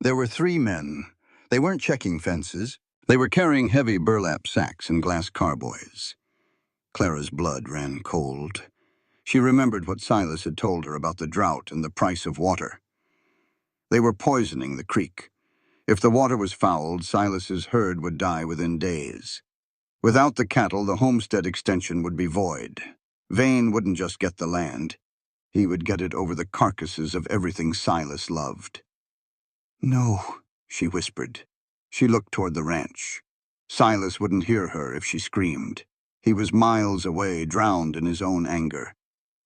There were 3 men. They weren't checking fences. They were carrying heavy burlap sacks and glass carboys. Clara's blood ran cold. She remembered what Silas had told her about the drought and the price of water. They were poisoning the creek. If the water was fouled, Silas's herd would die within days. Without the cattle, the homestead extension would be void. Vane wouldn't just get the land. He would get it over the carcasses of everything Silas loved. "No," she whispered. She looked toward the ranch. Silas wouldn't hear her if she screamed. He was miles away, drowned in his own anger.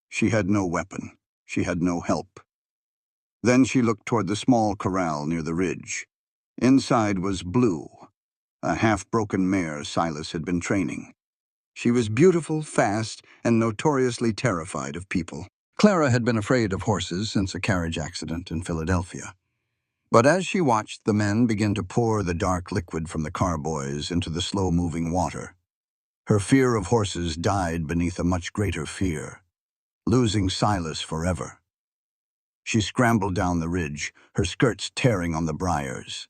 She had no weapon. She had no help. Then she looked toward the small corral near the ridge. Inside was Blue, a half-broken mare Silas had been training. She was beautiful, fast, and notoriously terrified of people. Clara had been afraid of horses since a carriage accident in Philadelphia. But as she watched the men begin to pour the dark liquid from the carboys into the slow-moving water, her fear of horses died beneath a much greater fear, losing Silas forever. She scrambled down the ridge, her skirts tearing on the briars.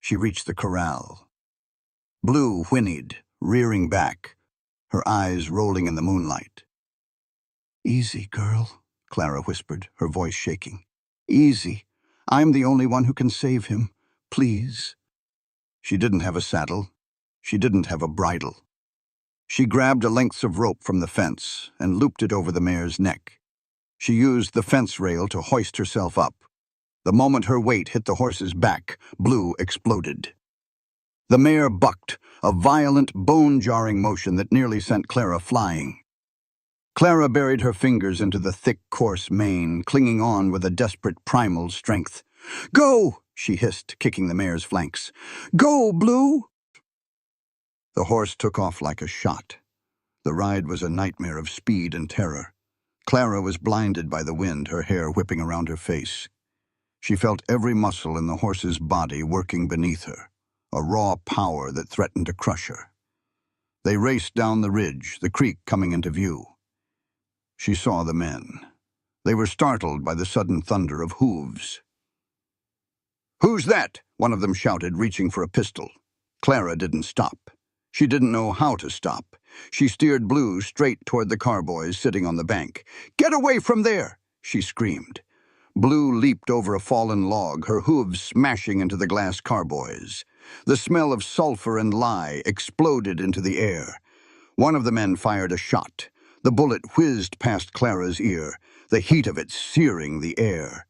She reached the corral. Blue whinnied, rearing back, her eyes rolling in the moonlight. "Easy, girl," Clara whispered, her voice shaking. "Easy. I'm the only one who can save him. Please." She didn't have a saddle. She didn't have a bridle. She grabbed a length of rope from the fence and looped it over the mare's neck. She used the fence rail to hoist herself up. The moment her weight hit the horse's back, Blue exploded. The mare bucked, a violent, bone-jarring motion that nearly sent Clara flying. Clara buried her fingers into the thick, coarse mane, clinging on with a desperate primal strength. "Go!" she hissed, kicking the mare's flanks. "Go, Blue!" The horse took off like a shot. The ride was a nightmare of speed and terror. Clara was blinded by the wind, her hair whipping around her face. She felt every muscle in the horse's body working beneath her, a raw power that threatened to crush her. They raced down the ridge, the creek coming into view. She saw the men. They were startled by the sudden thunder of hooves. "Who's that?" one of them shouted, reaching for a pistol. Clara didn't stop. She didn't know how to stop. She steered Blue straight toward the carboys sitting on the bank. "Get away from there!" she screamed. Blue leaped over a fallen log, her hooves smashing into the glass carboys. The smell of sulfur and lye exploded into the air. One of the men fired a shot. The bullet whizzed past Clara's ear, the heat of it searing the air.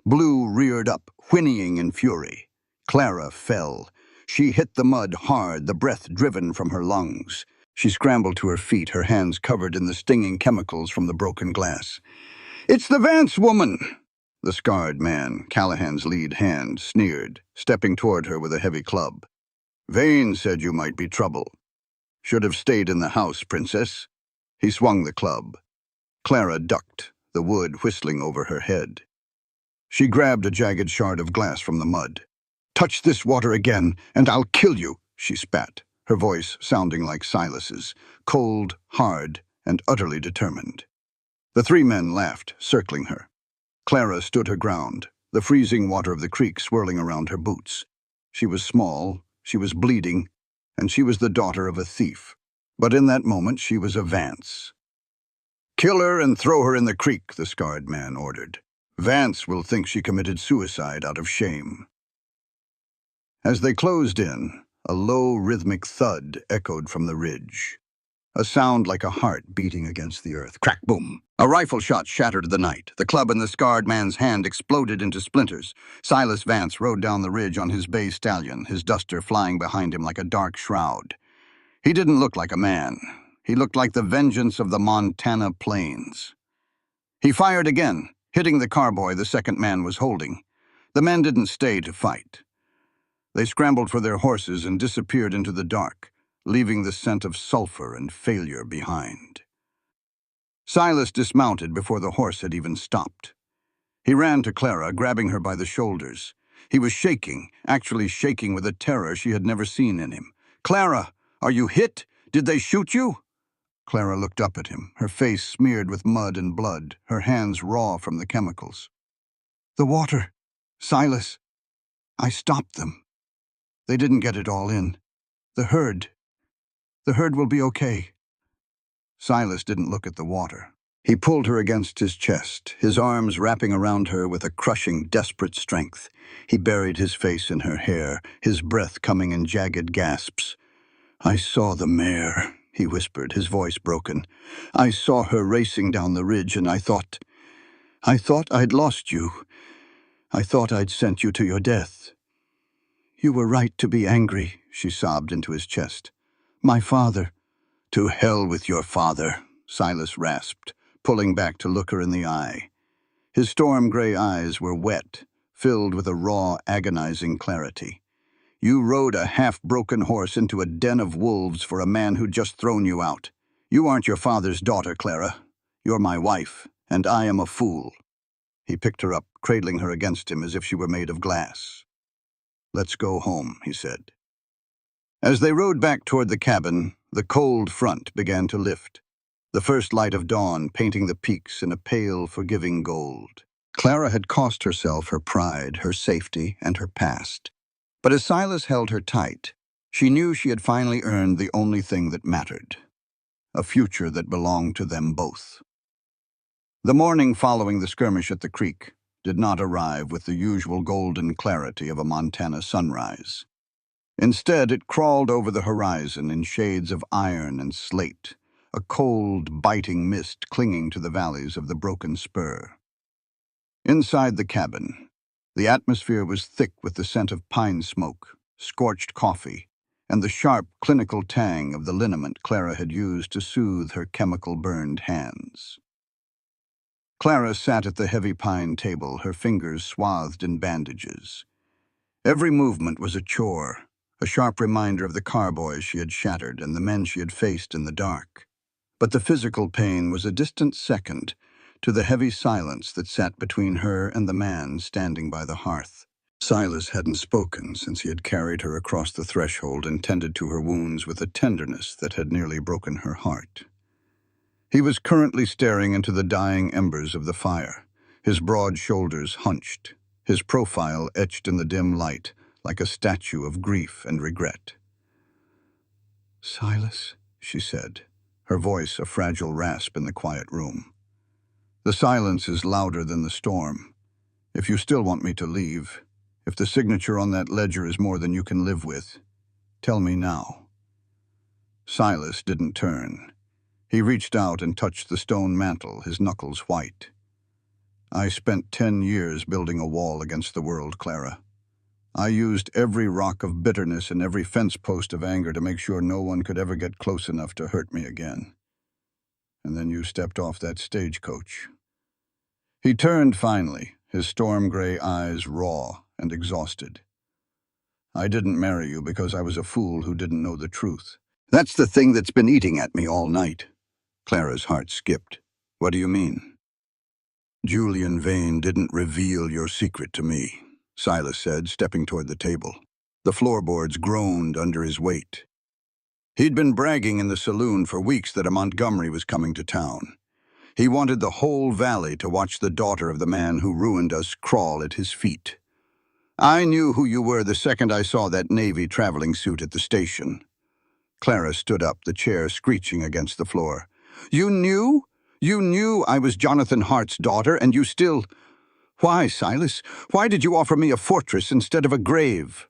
Blue reared up, whinnying in fury. Clara fell. She hit the mud hard, the breath driven from her lungs. She scrambled to her feet, her hands covered in the stinging chemicals from the broken glass. "It's the Vance woman!" The scarred man, Callahan's lead hand, sneered, stepping toward her with a heavy club. "Vane said you might be trouble. Should have stayed in the house, princess." He swung the club. Clara ducked, the wood whistling over her head. She grabbed a jagged shard of glass from the mud. "Touch this water again, and I'll kill you," she spat, her voice sounding like Silas's, cold, hard, and utterly determined. The 3 men laughed, circling her. Clara stood her ground, the freezing water of the creek swirling around her boots. She was small, she was bleeding, and she was the daughter of a thief. But in that moment she was a Vance. "Kill her and throw her in the creek," the scarred man ordered. "Vance will think she committed suicide out of shame." As they closed in, a low, rhythmic thud echoed from the ridge. A sound like a heart beating against the earth. Crack, boom! A rifle shot shattered the night. The club in the scarred man's hand exploded into splinters. Silas Vance rode down the ridge on his bay stallion, his duster flying behind him like a dark shroud. He didn't look like a man. He looked like the vengeance of the Montana plains. He fired again, hitting the carboy the second man was holding. The men didn't stay to fight. They scrambled for their horses and disappeared into the dark, leaving the scent of sulfur and failure behind. Silas dismounted before the horse had even stopped. He ran to Clara, grabbing her by the shoulders. He was shaking, actually shaking with a terror she had never seen in him. "Clara, are you hit? Did they shoot you?" Clara looked up at him, her face smeared with mud and blood, her hands raw from the chemicals. "The water. Silas. I stopped them. They didn't get it all in. The herd will be okay." Silas didn't look at the water. He pulled her against his chest, his arms wrapping around her with a crushing, desperate strength. He buried his face in her hair, his breath coming in jagged gasps. "I saw the mare," he whispered, his voice broken. "I saw her racing down the ridge, and I thought I'd lost you. I thought I'd sent you to your death." "You were right to be angry," she sobbed into his chest. "My father—" "To hell with your father," Silas rasped, pulling back to look her in the eye. His storm-gray eyes were wet, filled with a raw, agonizing clarity. "You rode a half-broken horse into a den of wolves for a man who'd just thrown you out. You aren't your father's daughter, Clara. You're my wife, and I am a fool." He picked her up, cradling her against him as if she were made of glass. "Let's go home," he said. As they rode back toward the cabin, the cold front began to lift, the first light of dawn painting the peaks in a pale, forgiving gold. Clara had cost herself her pride, her safety, and her past. But as Silas held her tight, she knew she had finally earned the only thing that mattered, a future that belonged to them both. The morning following the skirmish at the creek did not arrive with the usual golden clarity of a Montana sunrise. Instead, it crawled over the horizon in shades of iron and slate, a cold, biting mist clinging to the valleys of the broken spur. Inside the cabin, the atmosphere was thick with the scent of pine smoke, scorched coffee, and the sharp, clinical tang of the liniment Clara had used to soothe her chemical-burned hands. Clara sat at the heavy pine table, her fingers swathed in bandages. Every movement was a chore, a sharp reminder of the carboys she had shattered and the men she had faced in the dark. But the physical pain was a distant second to the heavy silence that sat between her and the man standing by the hearth. Silas hadn't spoken since he had carried her across the threshold and tended to her wounds with a tenderness that had nearly broken her heart. He was currently staring into the dying embers of the fire, his broad shoulders hunched, his profile etched in the dim light like a statue of grief and regret. "Silas," she said, her voice a fragile rasp in the quiet room. "The silence is louder than the storm. If you still want me to leave, if the signature on that ledger is more than you can live with, tell me now." Silas didn't turn. He reached out and touched the stone mantel, his knuckles white. "I spent 10 years building a wall against the world, Clara. I used every rock of bitterness and every fence post of anger to make sure no one could ever get close enough to hurt me again. And then you stepped off that stagecoach." He turned finally, his storm-gray eyes raw and exhausted. "I didn't marry you because I was a fool who didn't know the truth. That's the thing that's been eating at me all night." Clara's heart skipped. "What do you mean?" "Julian Vane didn't reveal your secret to me," Silas said, stepping toward the table. The floorboards groaned under his weight. "He'd been bragging in the saloon for weeks that a Montgomery was coming to town. He wanted the whole valley to watch the daughter of the man who ruined us crawl at his feet. I knew who you were the second I saw that Navy traveling suit at the station." Clara stood up, the chair screeching against the floor. "You knew? You knew I was Jonathan Hart's daughter, and you still— Why, Silas? Why did you offer me a fortress instead of a grave?"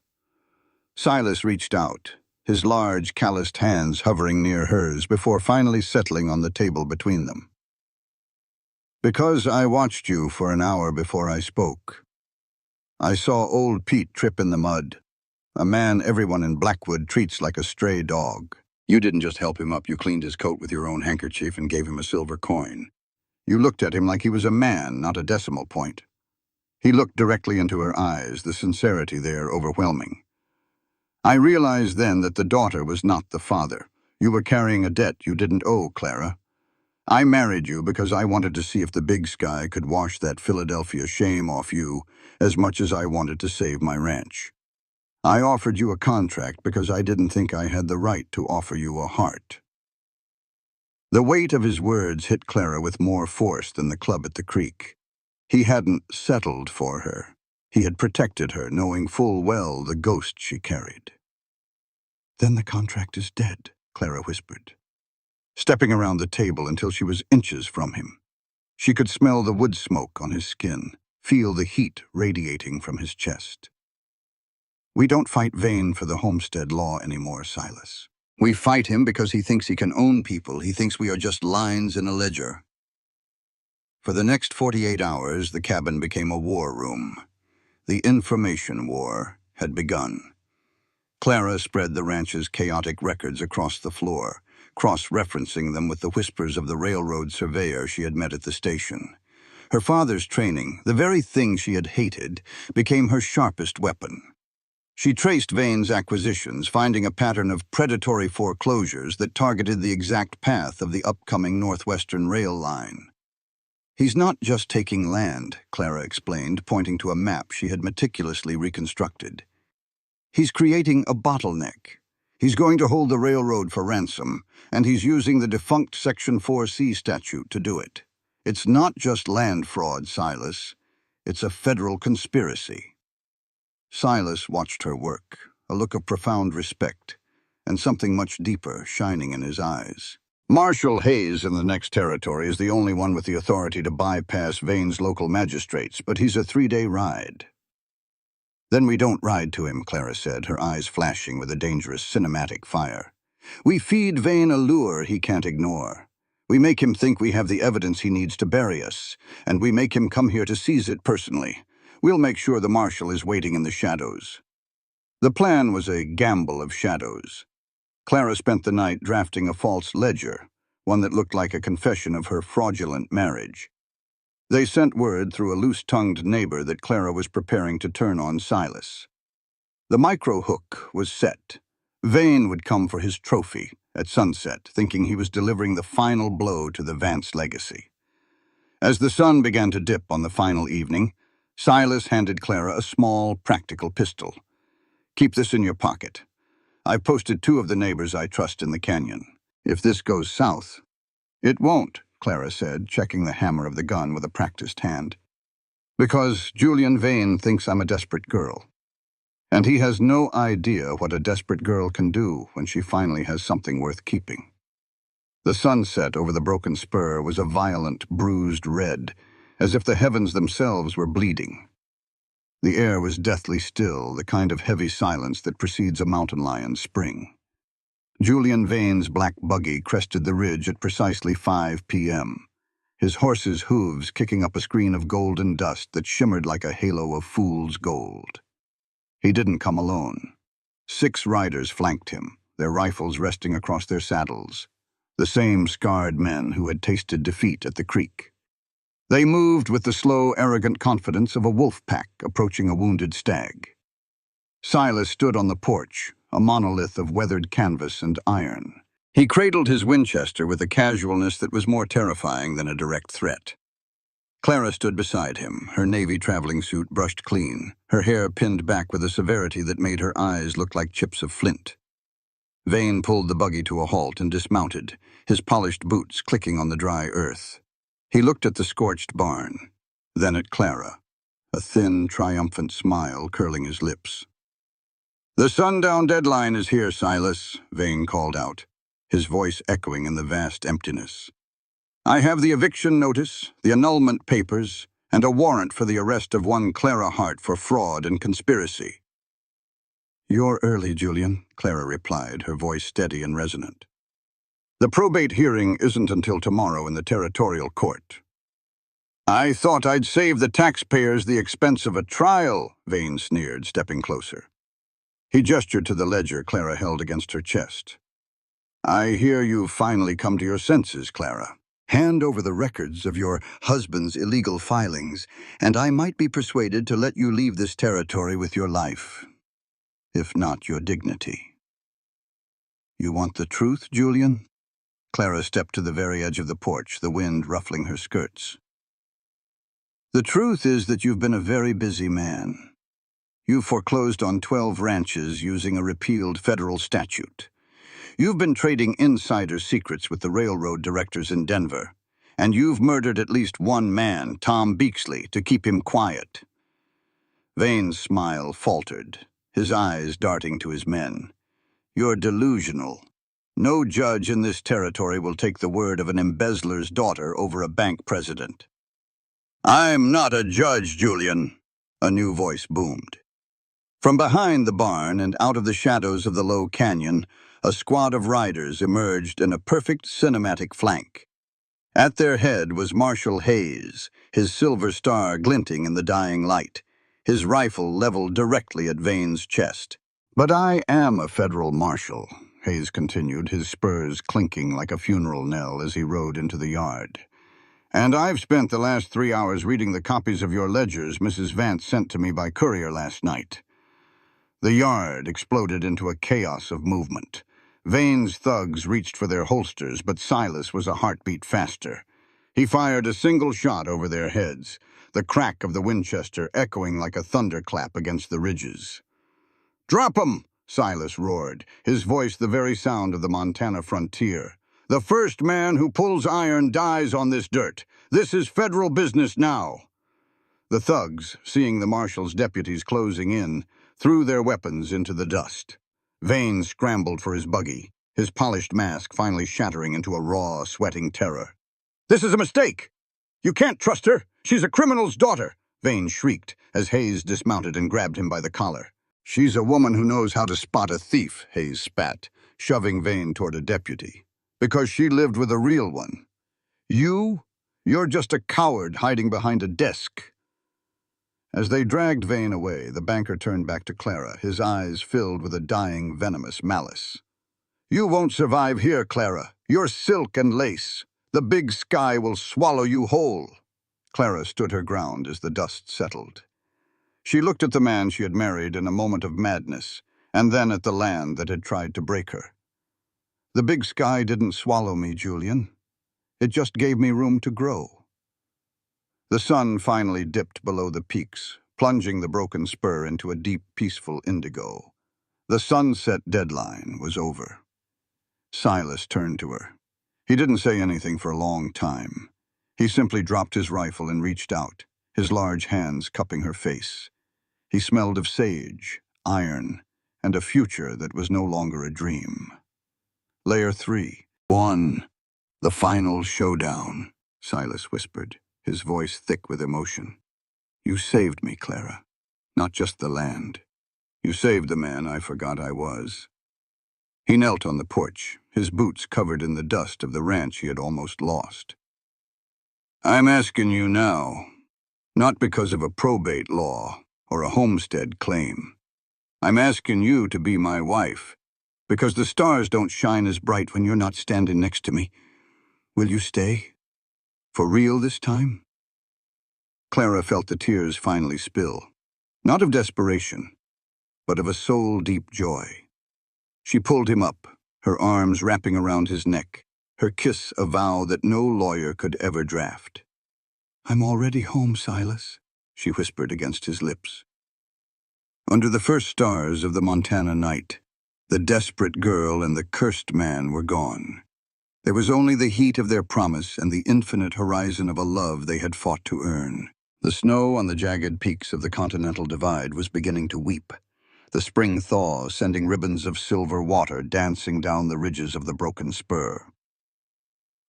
Silas reached out, his large, calloused hands hovering near hers before finally settling on the table between them. "Because I watched you for an hour before I spoke. I saw old Pete trip in the mud, a man everyone in Blackwood treats like a stray dog. You didn't just help him up, you cleaned his coat with your own handkerchief and gave him a silver coin. You looked at him like he was a man, not a decimal point. He looked directly into her eyes, the sincerity there overwhelming. "I realized then that the daughter was not the father. You were carrying a debt you didn't owe, Clara. I married you because I wanted to see if the big sky could wash that Philadelphia shame off you as much as I wanted to save my ranch. I offered you a contract because I didn't think I had the right to offer you a heart." The weight of his words hit Clara with more force than the club at the creek. He hadn't settled for her. He had protected her, knowing full well the ghost she carried. "Then the contract is dead," Clara whispered, stepping around the table until she was inches from him. She could smell the wood smoke on his skin, feel the heat radiating from his chest. "We don't fight Vane for the homestead law anymore, Silas. We fight him because he thinks he can own people. He thinks we are just lines in a ledger." For the next 48 hours, the cabin became a war room. The information war had begun. Clara spread the ranch's chaotic records across the floor, cross-referencing them with the whispers of the railroad surveyor she had met at the station. Her father's training, the very thing she had hated, became her sharpest weapon. She traced Vane's acquisitions, finding a pattern of predatory foreclosures that targeted the exact path of the upcoming Northwestern rail line. "He's not just taking land," Clara explained, pointing to a map she had meticulously reconstructed. "He's creating a bottleneck. He's going to hold the railroad for ransom, and he's using the defunct Section 4C statute to do it. It's not just land fraud, Silas. It's a federal conspiracy." Silas watched her work, a look of profound respect, and something much deeper shining in his eyes. "Marshal Hayes in the next territory is the only one with the authority to bypass Vane's local magistrates, but he's a 3-day ride." "Then we don't ride to him," Clara said, her eyes flashing with a dangerous cinematic fire. "We feed Vane a lure he can't ignore. We make him think we have the evidence he needs to bury us, and we make him come here to seize it personally. We'll make sure the marshal is waiting in the shadows." The plan was a gamble of shadows. Clara spent the night drafting a false ledger, one that looked like a confession of her fraudulent marriage. They sent word through a loose-tongued neighbor that Clara was preparing to turn on Silas. The micro-hook was set. Vane would come for his trophy at sunset, thinking he was delivering the final blow to the Vance legacy. As the sun began to dip on the final evening, Silas handed Clara a small, practical pistol. "Keep this in your pocket. I've posted 2 of the neighbors I trust in the canyon. If this goes south—" "It won't," Clara said, checking the hammer of the gun with a practiced hand. "Because Julian Vane thinks I'm a desperate girl. And he has no idea what a desperate girl can do when she finally has something worth keeping." The sunset over the broken spur was a violent, bruised red, as if the heavens themselves were bleeding. The air was deathly still, the kind of heavy silence that precedes a mountain lion's spring. Julian Vane's black buggy crested the ridge at precisely 5 p.m., his horse's hooves kicking up a screen of golden dust that shimmered like a halo of fool's gold. He didn't come alone. 6 riders flanked him, their rifles resting across their saddles, the same scarred men who had tasted defeat at the creek. They moved with the slow, arrogant confidence of a wolf pack approaching a wounded stag. Silas stood on the porch, a monolith of weathered canvas and iron. He cradled his Winchester with a casualness that was more terrifying than a direct threat. Clara stood beside him, her navy traveling suit brushed clean, her hair pinned back with a severity that made her eyes look like chips of flint. Vane pulled the buggy to a halt and dismounted, his polished boots clicking on the dry earth. He looked at the scorched barn, then at Clara, a thin, triumphant smile curling his lips. "The sundown deadline is here, Silas," Vane called out, his voice echoing in the vast emptiness. "I have the eviction notice, the annulment papers, and a warrant for the arrest of one Clara Hart for fraud and conspiracy." "You're early, Julian," Clara replied, her voice steady and resonant. "The probate hearing isn't until tomorrow in the territorial court." "I thought I'd save the taxpayers the expense of a trial," Vane sneered, stepping closer. He gestured to the ledger Clara held against her chest. "I hear you've finally come to your senses, Clara. Hand over the records of your husband's illegal filings, and I might be persuaded to let you leave this territory with your life, if not your dignity. You want the truth, Julian? Clara stepped to the very edge of the porch, the wind ruffling her skirts. The truth is that you've been a very busy man. You've foreclosed on 12 ranches using a repealed federal statute. You've been trading insider secrets with the railroad directors in Denver, and you've murdered at least one man, Tom Beeksley, to keep him quiet. Vane's smile faltered, his eyes darting to his men. You're delusional. No judge in this territory will take the word of an embezzler's daughter over a bank president. I'm not a judge, Julian, a new voice boomed. From behind the barn and out of the shadows of the low canyon, a squad of riders emerged in a perfect cinematic flank. At their head was Marshal Hayes, his silver star glinting in the dying light, his rifle leveled directly at Vane's chest. But I am a federal marshal, Hayes continued, his spurs clinking like a funeral knell as he rode into the yard. And I've spent the last 3 hours reading the copies of your ledgers Mrs. Vance sent to me by courier last night. The yard exploded into a chaos of movement. Vane's thugs reached for their holsters, but Silas was a heartbeat faster. He fired a single shot over their heads, the crack of the Winchester echoing like a thunderclap against the ridges. "Drop 'em!" Silas roared, his voice the very sound of the Montana frontier. "The first man who pulls iron dies on this dirt. This is federal business now." The thugs, seeing the marshal's deputies closing in, threw their weapons into the dust. Vane scrambled for his buggy, his polished mask finally shattering into a raw, sweating terror. "This is a mistake! You can't trust her! She's a criminal's daughter!" Vane shrieked as Hayes dismounted and grabbed him by the collar. "She's a woman who knows how to spot a thief," Hayes spat, shoving Vane toward a deputy. "Because she lived with a real one. You're just a coward hiding behind a desk." As they dragged Vane away, the banker turned back to Clara, his eyes filled with a dying, venomous malice. "You won't survive here, Clara. You're silk and lace. The big sky will swallow you whole." Clara stood her ground as the dust settled. She looked at the man she had married in a moment of madness, and then at the land that had tried to break her. "The big sky didn't swallow me, Julian. It just gave me room to grow." The sun finally dipped below the peaks, plunging the broken spur into a deep, peaceful indigo. The sunset deadline was over. Silas turned to her. He didn't say anything for a long time. He simply dropped his rifle and reached out, his large hands cupping her face. He smelled of sage, iron, and a future that was no longer a dream. Layer 3. 1. The final showdown, Silas whispered, his voice thick with emotion. "You saved me, Clara. Not just the land. You saved the man I forgot I was." He knelt on the porch, his boots covered in the dust of the ranch he had almost lost. "I'm asking you now, not because of a probate law or a homestead claim. I'm asking you to be my wife, because the stars don't shine as bright when you're not standing next to me. Will you stay? For real this time?" Clara felt the tears finally spill, not of desperation, but of a soul-deep joy. She pulled him up, her arms wrapping around his neck, her kiss a vow that no lawyer could ever draft. "I'm already home, Silas," she whispered against his lips. Under the first stars of the Montana night, the desperate girl and the cursed man were gone. There was only the heat of their promise and the infinite horizon of a love they had fought to earn. The snow on the jagged peaks of the Continental Divide was beginning to weep, the spring thaw sending ribbons of silver water dancing down the ridges of the broken spur.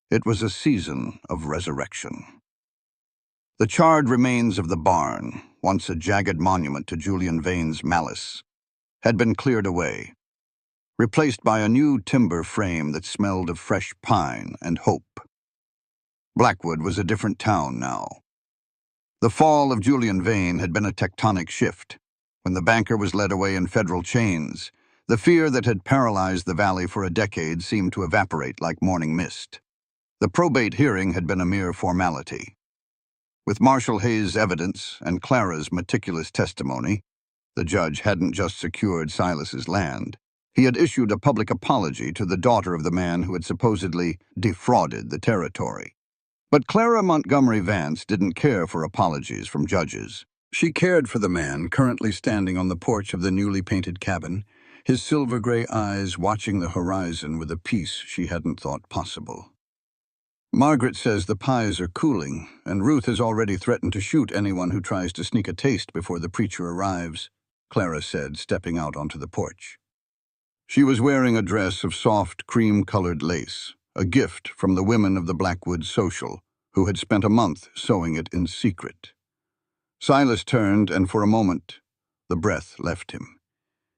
It was a season of resurrection. The charred remains of the barn, once a jagged monument to Julian Vane's malice, had been cleared away, replaced by a new timber frame that smelled of fresh pine and hope. Blackwood was a different town now. The fall of Julian Vane had been a tectonic shift. When the banker was led away in federal chains, the fear that had paralyzed the valley for a decade seemed to evaporate like morning mist. The probate hearing had been a mere formality. With Marshall Hayes' evidence and Clara's meticulous testimony, the judge hadn't just secured Silas's land. He had issued a public apology to the daughter of the man who had supposedly defrauded the territory. But Clara Montgomery Vance didn't care for apologies from judges. She cared for the man currently standing on the porch of the newly painted cabin, his silver-gray eyes watching the horizon with a peace she hadn't thought possible. Margaret says the pies are cooling, and Ruth has already threatened to shoot anyone who tries to sneak a taste before the preacher arrives, Clara said, stepping out onto the porch. She was wearing a dress of soft, cream-colored lace, a gift from the women of the Blackwood Social, who had spent a month sewing it in secret. Silas turned, and for a moment, the breath left him.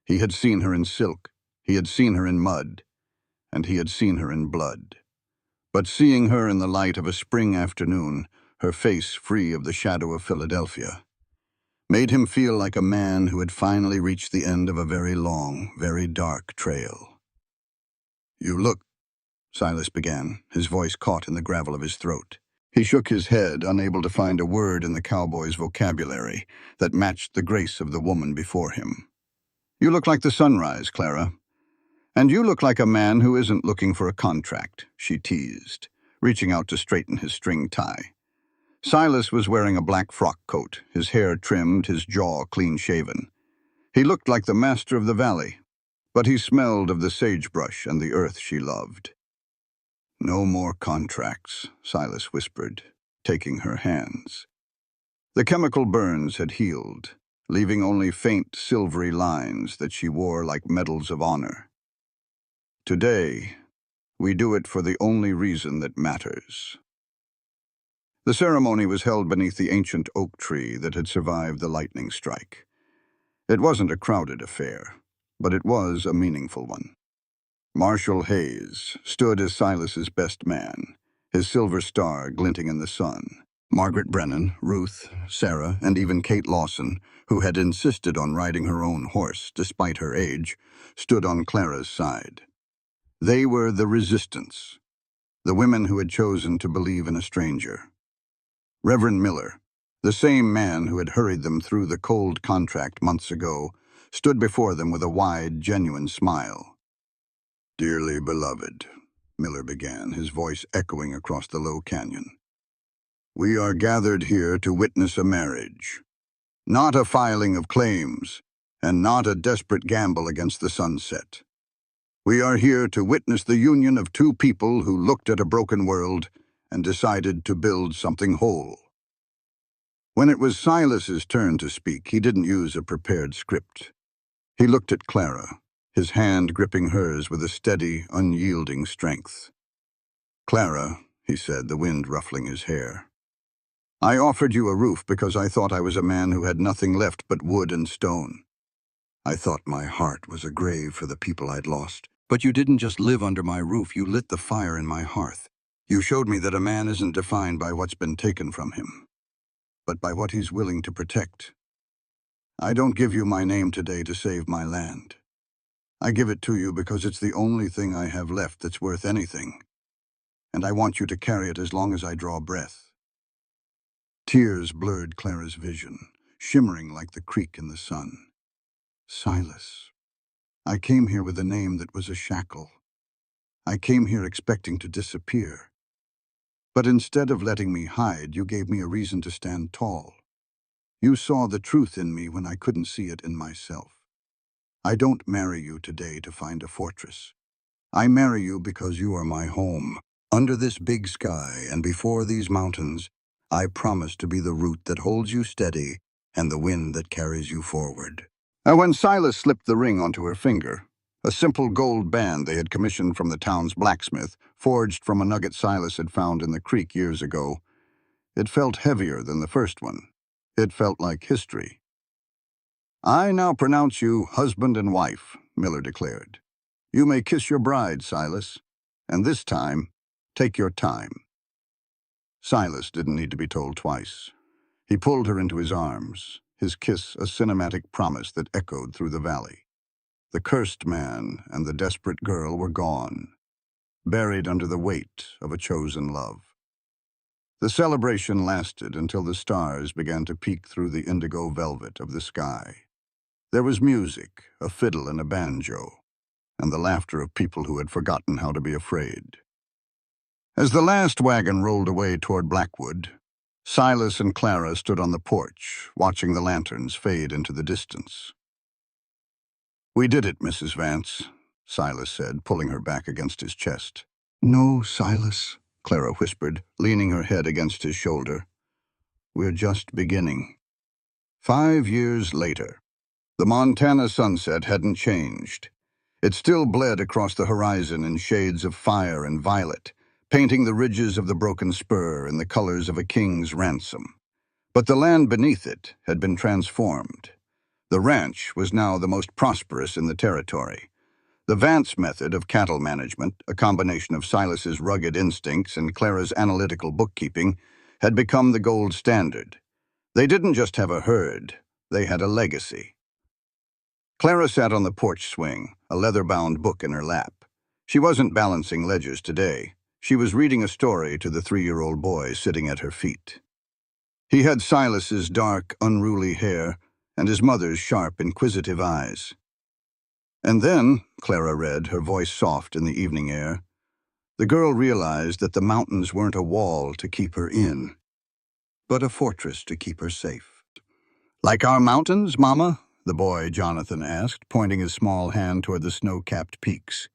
He had seen her in silk, he had seen her in mud, and he had seen her in blood. But seeing her in the light of a spring afternoon, her face free of the shadow of Philadelphia, made him feel like a man who had finally reached the end of a very long, very dark trail. "You look," Silas began, his voice caught in the gravel of his throat. He shook his head, unable to find a word in the cowboy's vocabulary that matched the grace of the woman before him. "You look like the sunrise, Clara. And you look like a man who isn't looking for a contract," she teased, reaching out to straighten his string tie. Silas was wearing a black frock coat, his hair trimmed, his jaw clean-shaven. He looked like the master of the valley, but he smelled of the sagebrush and the earth she loved. "No more contracts," Silas whispered, taking her hands. The chemical burns had healed, leaving only faint silvery lines that she wore like medals of honor. "Today, we do it for the only reason that matters." The ceremony was held beneath the ancient oak tree that had survived the lightning strike. It wasn't a crowded affair, but it was a meaningful one. Marshall Hayes stood as Silas's best man, his silver star glinting in the sun. Margaret Brennan, Ruth, Sarah, and even Kate Lawson, who had insisted on riding her own horse despite her age, stood on Clara's side. They were the resistance, the women who had chosen to believe in a stranger. Reverend Miller, the same man who had hurried them through the cold contract months ago, stood before them with a wide, genuine smile. "Dearly beloved," Miller began, his voice echoing across the low canyon, "we are gathered here to witness a marriage, not a filing of claims, and not a desperate gamble against the sunset. We are here to witness the union of two people who looked at a broken world and decided to build something whole." When it was Silas's turn to speak, he didn't use a prepared script. He looked at Clara, his hand gripping hers with a steady, unyielding strength. "Clara," he said, the wind ruffling his hair, "I offered you a roof because I thought I was a man who had nothing left but wood and stone. I thought my heart was a grave for the people I'd lost. But you didn't just live under my roof, you lit the fire in my hearth. You showed me that a man isn't defined by what's been taken from him, but by what he's willing to protect. I don't give you my name today to save my land. I give it to you because it's the only thing I have left that's worth anything, and I want you to carry it as long as I draw breath." Tears blurred Clara's vision, shimmering like the creek in the sun. "Silas, I came here with a name that was a shackle. I came here expecting to disappear. But instead of letting me hide, you gave me a reason to stand tall. You saw the truth in me when I couldn't see it in myself. I don't marry you today to find a fortress. I marry you because you are my home. Under this big sky and before these mountains, I promise to be the root that holds you steady and the wind that carries you forward." When Silas slipped the ring onto her finger, a simple gold band they had commissioned from the town's blacksmith, forged from a nugget Silas had found in the creek years ago, it felt heavier than the first one. It felt like history. "I now pronounce you husband and wife," Miller declared. "You may kiss your bride, Silas, and this time, take your time." Silas didn't need to be told twice. He pulled her into his arms, his kiss a cinematic promise that echoed through the valley. The cursed man and the desperate girl were gone. buried under the weight of a chosen love. The celebration lasted until the stars began to peek through the indigo velvet of the sky. There was music, a fiddle and a banjo, and the laughter of people who had forgotten how to be afraid. As the last wagon rolled away toward Blackwood, Silas and Clara stood on the porch, watching the lanterns fade into the distance. "We did it, Mrs. Vance," Silas said, pulling her back against his chest. "No, Silas," Clara whispered, leaning her head against his shoulder. "We're just beginning." 5 years later, the Montana sunset hadn't changed. It still bled across the horizon in shades of fire and violet, painting the ridges of the broken spur in the colors of a king's ransom. But the land beneath it had been transformed. The ranch was now the most prosperous in the territory. The Vance method of cattle management, a combination of Silas's rugged instincts and Clara's analytical bookkeeping, had become the gold standard. They didn't just have a herd, they had a legacy. Clara sat on the porch swing, a leather-bound book in her lap. She wasn't balancing ledgers today. She was reading a story to the 3-year-old boy sitting at her feet. He had Silas's dark, unruly hair and his mother's sharp, inquisitive eyes. And then, Clara read, her voice soft in the evening air, the girl realized that the mountains weren't a wall to keep her in, but a fortress to keep her safe. "Like our mountains, Mama?" the boy Jonathan asked, pointing his small hand toward the snow-capped peaks.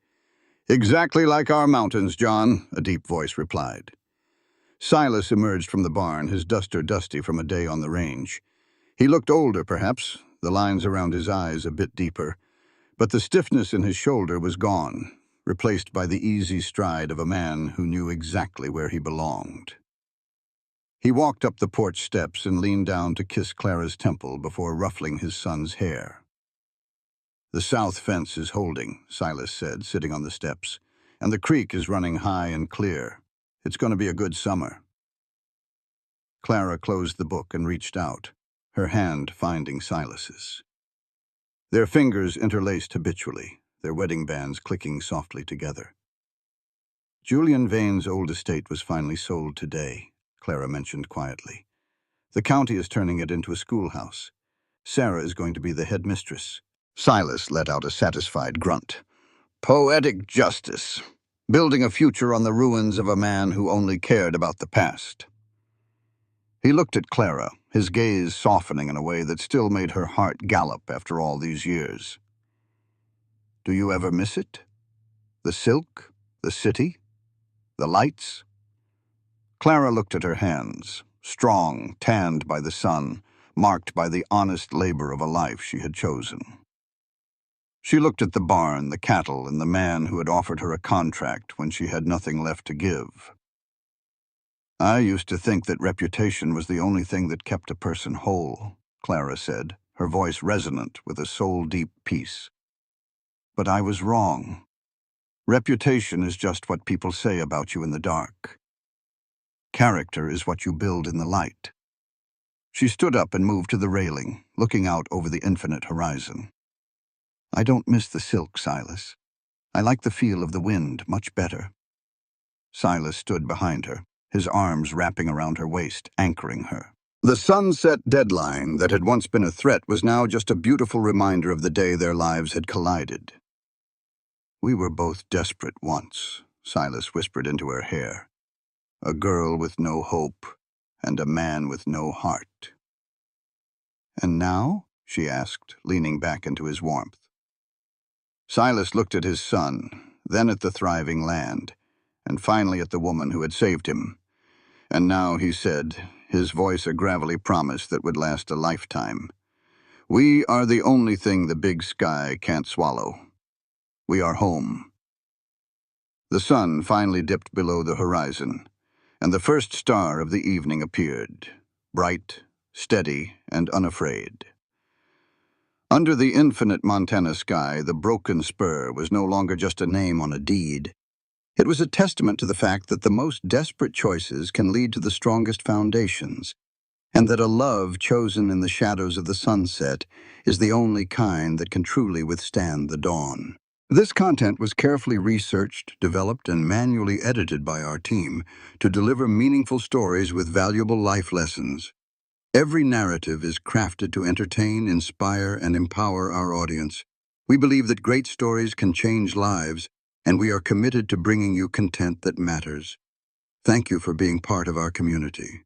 "Exactly like our mountains, John," a deep voice replied. Silas emerged from the barn, his duster dusty from a day on the range. He looked older, perhaps, the lines around his eyes a bit deeper, but the stiffness in his shoulder was gone, replaced by the easy stride of a man who knew exactly where he belonged. He walked up the porch steps and leaned down to kiss Clara's temple before ruffling his son's hair. "The south fence is holding," Silas said, sitting on the steps, "and the creek is running high and clear. It's going to be a good summer." Clara closed the book and reached out, her hand finding Silas's. Their fingers interlaced habitually, their wedding bands clicking softly together. "Julian Vane's old estate was finally sold today," Clara mentioned quietly. "The county is turning it into a schoolhouse. Sarah is going to be the headmistress." Silas let out a satisfied grunt. Poetic justice, building a future on the ruins of a man who only cared about the past. He looked at Clara, his gaze softening in a way that still made her heart gallop after all these years. "Do you ever miss it? The silk? The city? The lights?" Clara looked at her hands, strong, tanned by the sun, marked by the honest labor of a life she had chosen. She looked at the barn, the cattle, and the man who had offered her a contract when she had nothing left to give. "I used to think that reputation was the only thing that kept a person whole," Clara said, her voice resonant with a soul-deep peace. "But I was wrong. Reputation is just what people say about you in the dark. Character is what you build in the light." She stood up and moved to the railing, looking out over the infinite horizon. "I don't miss the silk, Silas. I like the feel of the wind much better." Silas stood behind her, his arms wrapping around her waist, anchoring her. The sunset deadline that had once been a threat was now just a beautiful reminder of the day their lives had collided. "We were both desperate once," Silas whispered into her hair. "A girl with no hope, and a man with no heart." "And now?" she asked, leaning back into his warmth. Silas looked at his son, then at the thriving land, and finally at the woman who had saved him. "And now," he said, his voice a gravelly promise that would last a lifetime, "we are the only thing the big sky can't swallow. We are home." The sun finally dipped below the horizon, and the first star of the evening appeared, bright, steady, and unafraid. Under the infinite Montana sky, the Broken Spur was no longer just a name on a deed. It was a testament to the fact that the most desperate choices can lead to the strongest foundations, and that a love chosen in the shadows of the sunset is the only kind that can truly withstand the dawn. This content was carefully researched, developed, and manually edited by our team to deliver meaningful stories with valuable life lessons. Every narrative is crafted to entertain, inspire, and empower our audience. We believe that great stories can change lives, and we are committed to bringing you content that matters. Thank you for being part of our community.